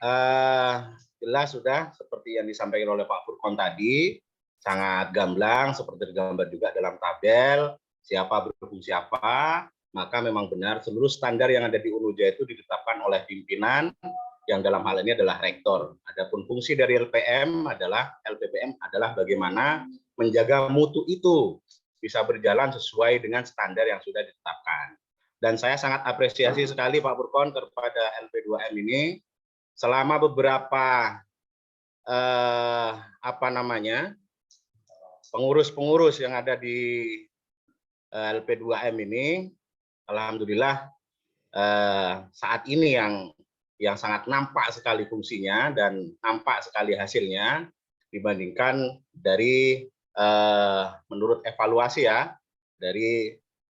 jelas sudah seperti yang disampaikan oleh Pak Furkon tadi, sangat gamblang seperti digambar juga dalam tabel, siapa berfungsi apa, maka memang benar seluruh standar yang ada di UNUJA itu ditetapkan oleh pimpinan yang dalam hal ini adalah rektor. Adapun fungsi dari LPPM adalah bagaimana menjaga mutu itu bisa berjalan sesuai dengan standar yang sudah ditetapkan. Dan saya sangat apresiasi sekali Pak Furkon kepada LP2M ini selama beberapa pengurus-pengurus yang ada di LP2M ini, alhamdulillah saat ini yang sangat nampak sekali fungsinya dan nampak sekali hasilnya dibandingkan dari menurut evaluasi ya dari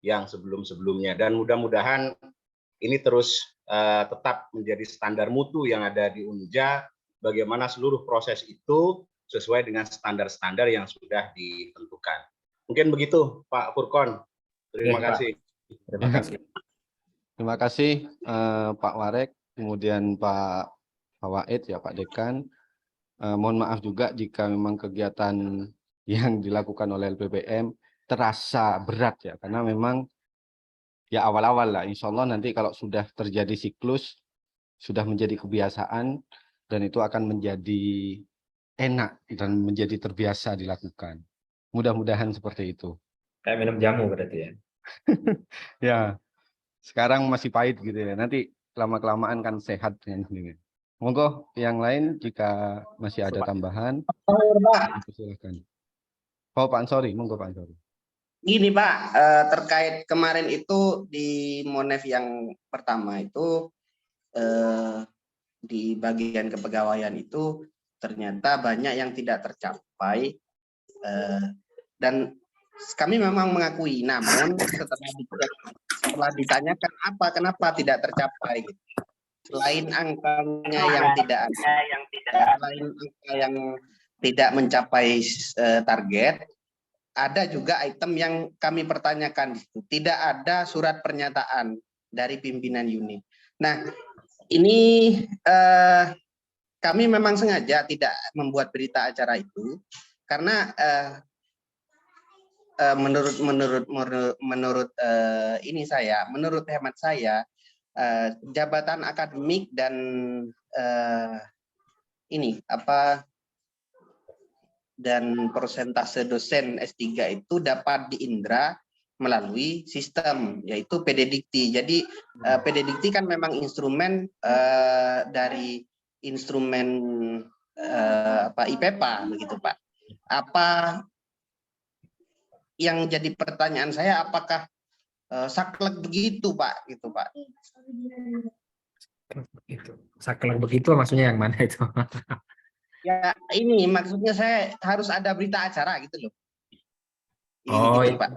yang sebelum-sebelumnya, dan mudah-mudahan ini terus tetap menjadi standar mutu yang ada di UNJA, bagaimana seluruh proses itu sesuai dengan standar-standar yang sudah ditentukan. Mungkin begitu Pak Furkon. Terima kasih. Terima kasih. Terima kasih Pak Warek, kemudian Pak Fawaid ya Pak Dekan. Mohon maaf juga jika memang kegiatan yang dilakukan oleh LPPM terasa berat ya, karena memang ya awal-awal lah, insya Allah nanti kalau sudah terjadi siklus, sudah menjadi kebiasaan, dan itu akan menjadi enak dan menjadi terbiasa dilakukan. Mudah-mudahan seperti itu. Kayak minum jamu berarti ya. Ya, sekarang masih pahit gitu ya, nanti lama-kelamaan kan sehat dengan sendiri. Monggo yang lain jika masih ada tambahan, silakan. Oh Pak Ansori, monggo Pak Ansori. Gini Pak, terkait kemarin itu di Monef yang pertama itu di bagian kepegawaian itu ternyata banyak yang tidak tercapai, dan kami memang mengakui, namun setelah ditanyakan kenapa tidak tercapai, gitu. Selain angkanya yang tidak ada, selain angka yang tidak mencapai target, ada juga item yang kami pertanyakan. Tidak ada surat pernyataan dari pimpinan unit. Nah, ini kami memang sengaja tidak membuat berita acara itu karena menurut hemat saya, jabatan akademik dan dan persentase dosen S3 itu dapat diindra melalui sistem, yaitu PDDikti. Jadi PDDikti kan memang instrumen dari instrumen IPEPA, begitu Pak. Apa yang jadi pertanyaan saya, apakah saklek begitu Pak, gitu Pak? Saklek begitu maksudnya yang mana itu? Ya ini maksudnya saya harus ada berita acara gitu loh. Oh, gitu, Pak.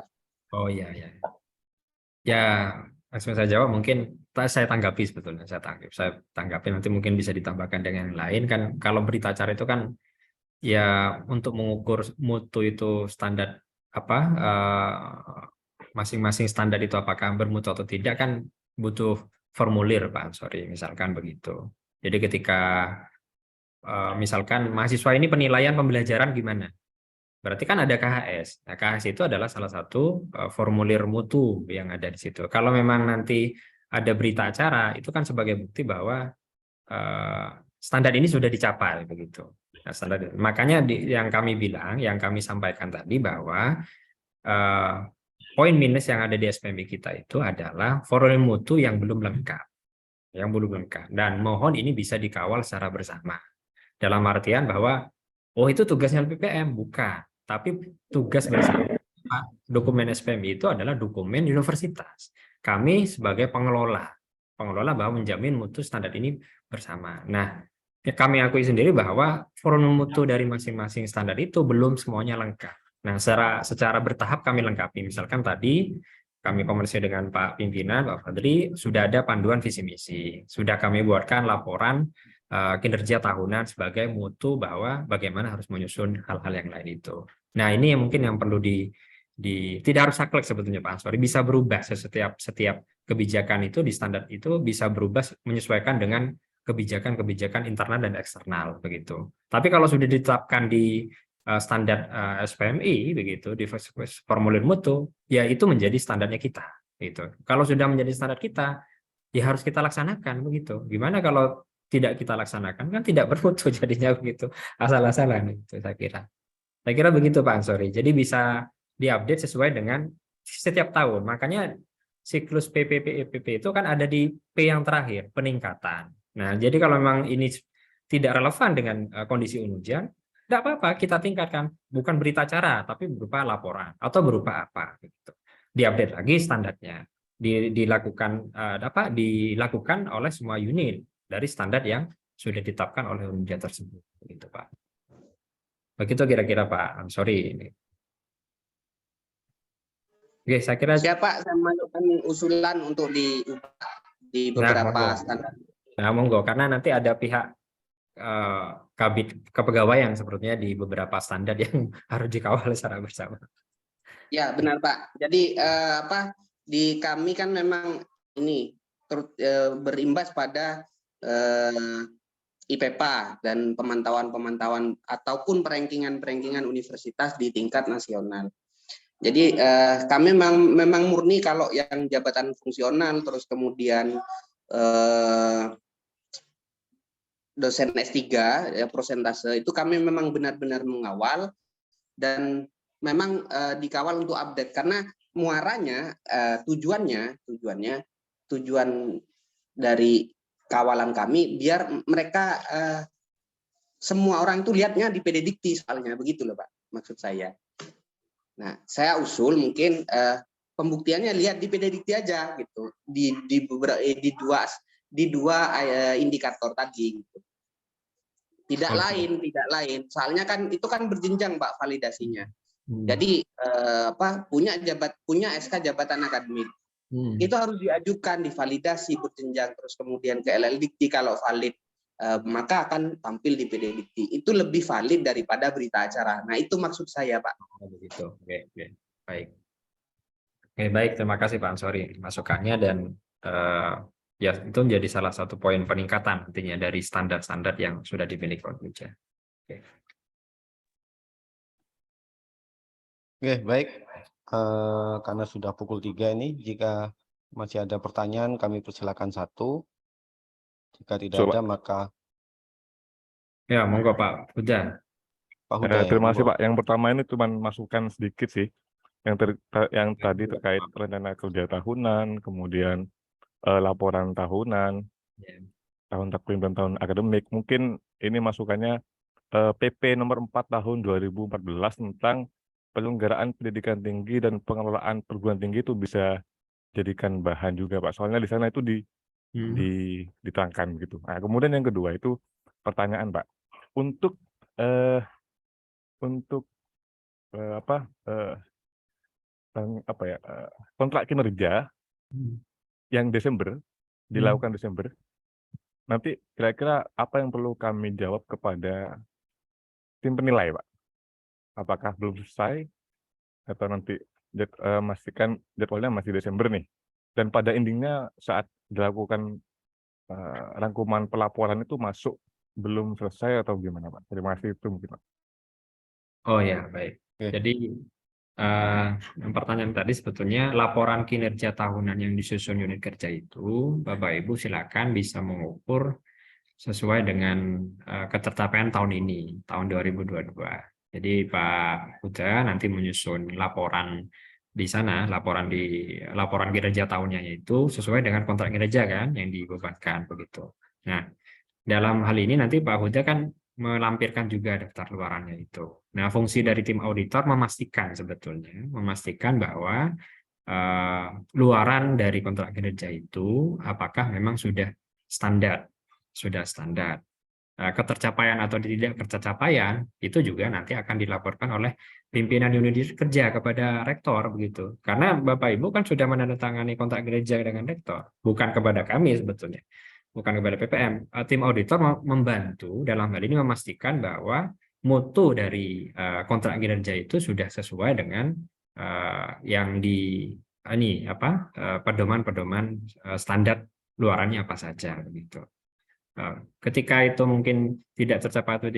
Oh iya. Ya, langsung saya jawab, mungkin saya tanggapi sebetulnya. Saya tanggapi nanti mungkin bisa ditambahkan dengan yang lain. Kan kalau berita acara itu kan ya untuk mengukur mutu itu standar apa, masing-masing standar itu apakah bermutu atau tidak kan butuh formulir Pak Ansori, misalkan begitu. Jadi ketika misalkan mahasiswa ini penilaian pembelajaran gimana? Berarti kan ada KHS. Nah, KHS itu adalah salah satu formulir mutu yang ada di situ. Kalau memang nanti ada berita acara, itu kan sebagai bukti bahwa standar ini sudah dicapai begitu. Nah, standar. Makanya yang kami bilang, yang kami sampaikan tadi bahwa poin minus yang ada di SPMI kita itu adalah formulir mutu yang belum lengkap. Dan mohon ini bisa dikawal secara bersama. Dalam artian bahwa itu tugasnya LPPM, bukan. Tapi tugas bersama dokumen SPMI itu adalah dokumen universitas. Kami sebagai pengelola bahwa menjamin mutu standar ini bersama. Nah, kami akui sendiri bahwa formulir mutu dari masing-masing standar itu belum semuanya lengkap. Nah, secara bertahap kami lengkapi. Misalkan tadi kami komunikasi dengan Pak Pimpinan, Pak Fadli, sudah ada panduan visi misi. Sudah kami buatkan laporan kinerja tahunan sebagai mutu bahwa bagaimana harus menyusun hal-hal yang lain itu. Nah, ini yang mungkin yang perlu tidak harus saklek sebetulnya Pak Ansori, bisa berubah setiap kebijakan itu di standar itu bisa berubah menyesuaikan dengan kebijakan internal dan eksternal begitu. Tapi kalau sudah ditetapkan di standar SPMI begitu di formulir mutu, ya itu menjadi standarnya kita gitu. Kalau sudah menjadi standar kita, ya harus kita laksanakan begitu. Gimana kalau tidak kita laksanakan, kan tidak bermutu jadinya begitu, asal-asalan itu saya kira begitu Pak Ansori. Jadi bisa diupdate sesuai dengan setiap tahun. Makanya siklus PPP itu kan ada di P yang terakhir, peningkatan. Nah, jadi kalau memang ini tidak relevan dengan kondisi ujian, tidak apa-apa, kita tingkatkan, bukan berita acara, tapi berupa laporan atau berupa apa gitu. Diupdate lagi standarnya, dilakukan oleh semua unit dari standar yang sudah ditetapkan oleh unit tersebut, gitu Pak. Begitu kira-kira Pak Ansori ini. Oke, saya kira. Siapa saya masukkan usulan untuk diubah di beberapa standar. Nah, monggo, karena nanti ada pihak kabit kepegawaian sepertinya di beberapa standar yang harus dikawal secara bersama. Ya benar Pak. Jadi di kami kan memang ini berimbas pada IPEPA dan pemantauan ataupun perankingan universitas di tingkat nasional. Jadi kami memang murni kalau yang jabatan fungsional terus kemudian dosen S3 ya, prosentase itu kami memang benar-benar mengawal dan memang dikawal untuk update karena muaranya tujuan dari kawalan kami biar mereka semua orang itu lihatnya di PDDikti soalnya begitu loh Pak maksud saya. Nah, saya usul mungkin pembuktiannya lihat di PDDikti aja gitu di dua indikator tadi gitu. Tidak lain soalnya kan itu kan berjenjang Pak validasinya. Jadi punya SK jabatan akademik. Itu harus diajukan, divalidasi, berjenjang, terus kemudian ke LLDikti. Kalau valid, maka akan tampil di PD Dikti. Itu lebih valid daripada berita acara. Nah, itu maksud saya, Pak. Begitu. Oke. Baik. Oke, baik. Terima kasih Pak Ansori masukannya, dan ya itu menjadi salah satu poin peningkatan nantinya dari standar-standar yang sudah dimiliki oleh Uja. Oke. Oke, baik. Karena sudah pukul 3 ini, jika masih ada pertanyaan, kami persilakan satu. Jika tidak ada, maka Ya, monggo Pak Huda. Pak Huda. Terima kasih monggo. Pak. Yang pertama ini cuma masukan sedikit sih. Yang tadi terkait rencana kerja tahunan, kemudian laporan tahunan, tahun takvim dan tahun akademik. Mungkin ini masukannya PP nomor 4 tahun 2014 tentang penyelenggaraan pendidikan tinggi dan pengelolaan perguruan tinggi itu bisa jadikan bahan juga Pak. Soalnya di sana itu diterangkan gitu. Nah, kemudian yang kedua itu pertanyaan Pak. Untuk kontrak kinerja yang Desember dilakukan Desember, nanti kira-kira apa yang perlu kami jawab kepada tim penilai Pak? Apakah belum selesai atau nanti memastikan jadwalnya masih Desember nih, dan pada endingnya saat dilakukan rangkuman pelaporan itu masuk belum selesai atau gimana Pak? Terima kasih, itu mungkin Pak. Oh ya, baik. Jadi yang pertanyaan tadi sebetulnya laporan kinerja tahunan yang disusun unit kerja itu, Bapak Ibu silakan bisa mengukur sesuai dengan ketercapaian tahun ini, tahun 2022. Jadi Pak Huda nanti menyusun laporan di sana, laporan kinerja tahunnya itu sesuai dengan kontrak kinerja kan yang dibebankan begitu. Nah, dalam hal ini nanti Pak Huda kan melampirkan juga daftar luarannya itu. Nah, fungsi dari tim auditor memastikan bahwa luaran dari kontrak kinerja itu apakah memang sudah standar. Ketercapaian atau tidak tercapaian itu juga nanti akan dilaporkan oleh pimpinan unit kerja kepada rektor begitu. Karena Bapak Ibu kan sudah menandatangani kontrak kinerja dengan rektor, bukan kepada kami sebetulnya. Bukan kepada PPM. Tim auditor membantu dalam hal ini memastikan bahwa mutu dari kontrak kinerja itu sudah sesuai dengan yang pedoman-pedoman standar luarannya apa saja begitu. Ketika itu mungkin tidak tercapai atau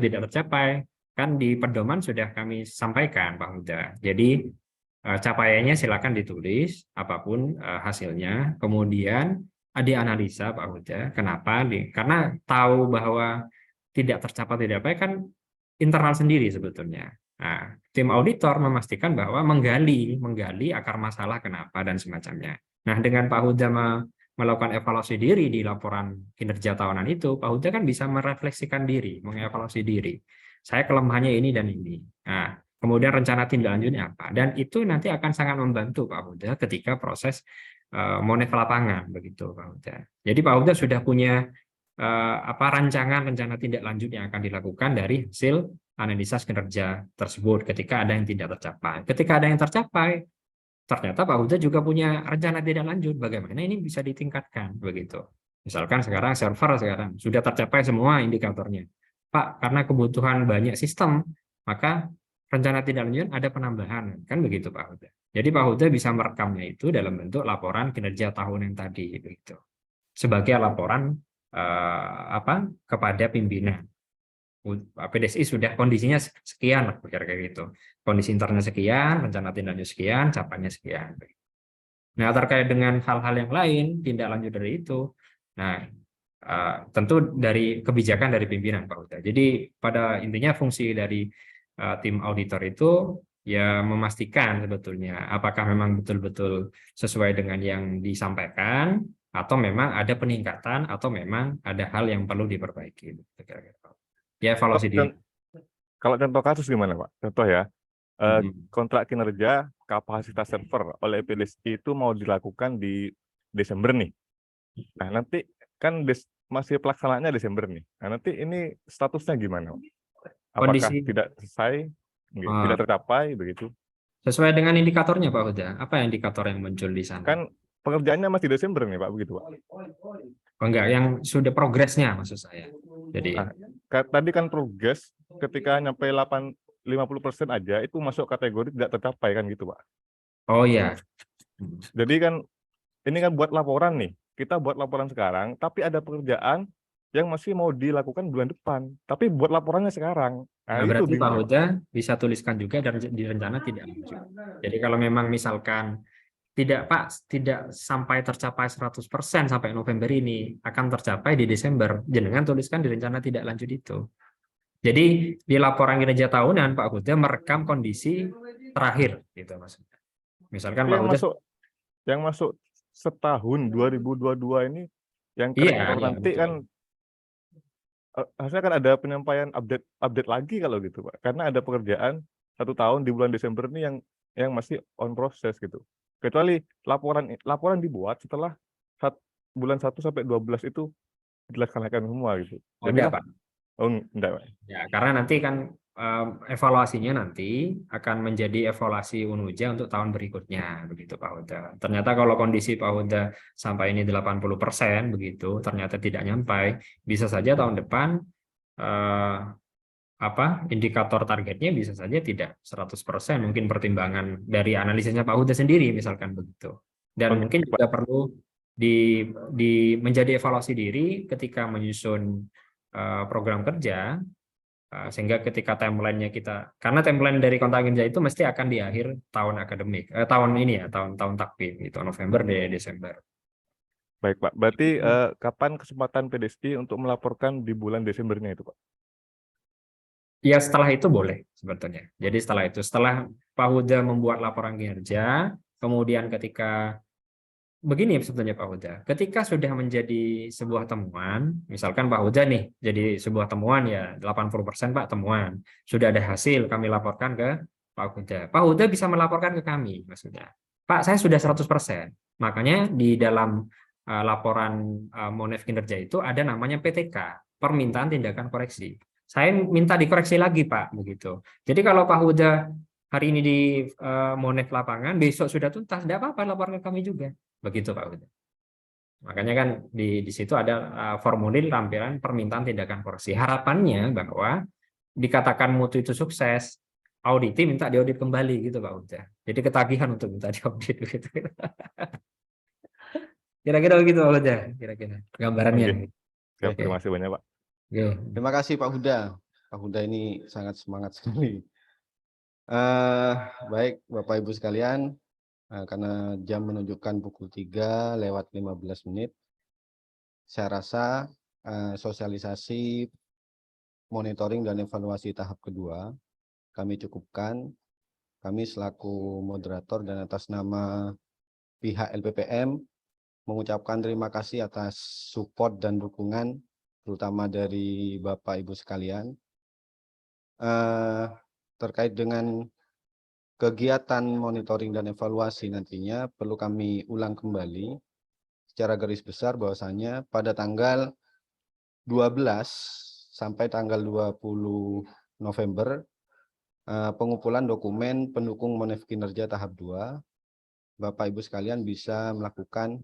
tidak tercapai, kan di pedoman sudah kami sampaikan Pak Huda. Jadi capaiannya silakan ditulis apapun hasilnya, kemudian dianalisa Pak Huda kenapa, karena tahu bahwa tidak tercapai kan internal sendiri sebetulnya. Nah, tim auditor memastikan bahwa menggali akar masalah kenapa dan semacamnya. Nah, dengan Pak Huda melakukan evaluasi diri di laporan kinerja tahunan itu, Pak Huda kan bisa merefleksikan diri, mengevaluasi diri. Saya kelemahannya ini dan ini. Nah, kemudian rencana tindak lanjutnya apa? Dan itu nanti akan sangat membantu Pak Huda ketika proses monef lapangan begitu Pak Huda. Jadi Pak Huda sudah punya rencana tindak lanjut yang akan dilakukan dari hasil analisa kinerja tersebut ketika ada yang tidak tercapai. Ketika ada yang tercapai, ternyata Pak Huda juga punya rencana tindak lanjut bagaimana ini bisa ditingkatkan begitu. Misalkan sekarang server sudah tercapai semua indikatornya. Pak, karena kebutuhan banyak sistem, maka rencana tindak lanjut ada penambahan, kan begitu Pak Huda. Jadi Pak Huda bisa merekamnya itu dalam bentuk laporan kinerja tahun yang tadi begitu. Sebagai laporan kepada pimpinan. PDSI sudah kondisinya sekian lah kira-kira gitu. Kondisi internalnya sekian, rencana tindak lanjut sekian, capaiannya sekian. Nah, terkait dengan hal-hal yang lain, tindak lanjut dari itu, nah tentu dari kebijakan dari pimpinan Pak Huda. Jadi pada intinya fungsi dari tim auditor itu ya memastikan sebetulnya apakah memang betul-betul sesuai dengan yang disampaikan atau memang ada peningkatan atau memang ada hal yang perlu diperbaiki. Ya evaluasi diri. Kalau contoh kasus gimana Pak? Contoh ya, kontrak kinerja kapasitas server oleh PDSI itu mau dilakukan di Desember nih. Nah nanti kan masih pelaksanaannya Desember nih. Nah nanti ini statusnya gimana Pak? Apakah Kondisi tidak selesai, tidak tercapai begitu? sesuai dengan indikatornya Pak Huda. Apa indikator yang muncul di sana? Kan pengerjaannya masih Desember nih Pak, begitu Pak. Oh, enggak, yang sudah progresnya maksud saya. Jadi Tadi kan progres ketika nyampe 50% aja itu masuk kategori tidak tercapai kan gitu Pak. oh ya. Jadi kan ini kan buat laporan nih. Kita buat laporan sekarang, tapi ada pekerjaan yang masih mau dilakukan bulan depan. Tapi buat laporannya sekarang. Nah, Nah, itu berarti Pak bingungnya, Pak. Huda bisa tuliskan juga dan di rencana tidak lanjut. Jadi kalau memang misalkan tidak Pak, tidak sampai tercapai 100% sampai November ini, akan tercapai di Desember, jenengan tuliskan di rencana tidak lanjut itu. Jadi di laporan kinerja tahunan Pak Huda merekam kondisi terakhir gitu maksudnya. Misalkan Pak Huda yang masuk setahun 2022 ini yang iya, korektor iya, nanti betul. kan harusnya kan ada penyampaian update lagi kalau gitu Pak. Karena ada pekerjaan 1 tahun di bulan Desember ini yang masih on proses gitu. Kecuali laporan dibuat setelah bulan 1 sampai 12 itu dilaksanakan semua gitu. Oh, enggak, Pak. Oh, enggak, Pak. Ya, karena nanti kan evaluasinya nanti akan menjadi evaluasi UNUJA untuk tahun berikutnya, begitu Pak Huda. Ternyata kalau kondisi Pak Huda sampai ini 80% begitu, ternyata tidak nyampai, bisa saja tahun depan indikator targetnya bisa saja tidak 100%, mungkin pertimbangan dari analisisnya Pak Huda sendiri misalkan begitu. Dan mungkin juga perlu menjadi evaluasi diri ketika menyusun program kerja, sehingga ketika timeline-nya karena timeline dari kontrak kerja itu mesti akan di akhir tahun akademik, tahun ini ya, tahun takvim itu November Desember. Baik Pak, berarti kapan kesempatan PDSI untuk melaporkan di bulan Desembernya itu Pak? Ya setelah itu boleh sebetulnya. Jadi setelah Pak Huda membuat laporan kinerja, kemudian ketika begini sebetulnya Pak Huda, ketika sudah menjadi sebuah temuan, misalkan Pak Huda nih jadi sebuah temuan ya 80% Pak temuan, sudah ada hasil kami laporkan ke Pak Huda. Pak Huda bisa melaporkan ke kami maksudnya. Pak saya sudah 100%. Makanya di dalam laporan Monef kinerja itu ada namanya PTK, permintaan tindakan koreksi. Saya minta dikoreksi lagi Pak begitu. Jadi kalau Pak Huda hari ini di Monef lapangan, besok sudah tuntas, tidak apa-apa lapor ke kami juga. Begitu Pak Huda. Makanya kan di situ ada formulir lampiran permintaan tindakan koreksi. Harapannya bahwa dikatakan mutu itu sukses, auditi minta diaudit kembali gitu Pak Huda. Jadi ketagihan untuk minta diaudit gitu. Kira-kira begitu Pak Huda, kira-kira gambarannya. Siap, terima kasih banyak Pak. Terima kasih Pak Huda. Pak Huda ini sangat semangat sekali. Baik Bapak Ibu sekalian, karena jam menunjukkan pukul 3:15, saya rasa sosialisasi monitoring dan evaluasi tahap kedua kami cukupkan. Kami selaku moderator dan atas nama pihak LPPM mengucapkan terima kasih atas support dan dukungan terutama dari Bapak Ibu sekalian. Terkait dengan kegiatan monitoring dan evaluasi nantinya perlu kami ulang kembali secara garis besar bahwasanya pada tanggal 12 sampai tanggal 20 November pengumpulan dokumen pendukung Monef kinerja tahap 2, Bapak Ibu sekalian bisa melakukan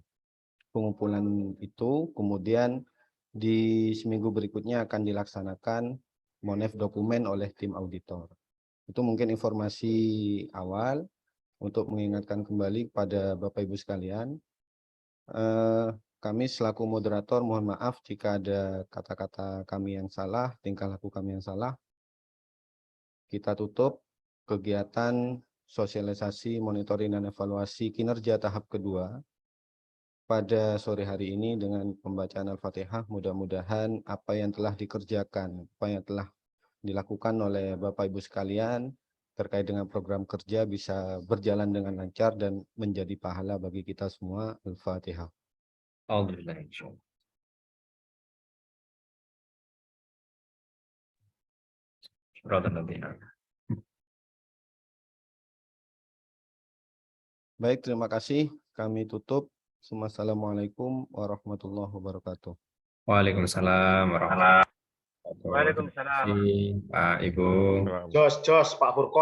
pengumpulan itu, kemudian di seminggu berikutnya akan dilaksanakan Monef dokumen oleh tim auditor. Itu mungkin informasi awal untuk mengingatkan kembali kepada Bapak Ibu sekalian. Kami selaku moderator mohon maaf jika ada kata-kata kami yang salah, tingkah laku kami yang salah. Kita tutup kegiatan sosialisasi monitoring dan evaluasi kinerja tahap kedua pada sore hari ini dengan pembacaan Al-Fatihah. Mudah-mudahan apa yang telah dikerjakan, apa yang telah dilakukan oleh Bapak Ibu sekalian terkait dengan program kerja bisa berjalan dengan lancar dan menjadi pahala bagi kita semua. Al-Fatihah. Baik, terima kasih. Kami tutup. Assalamualaikum warahmatullahi wabarakatuh. Waalaikumsalam warahmatullahi wabarakatuh. Waalaikumsalam. Pak Ibu. Jos Pak Furkon.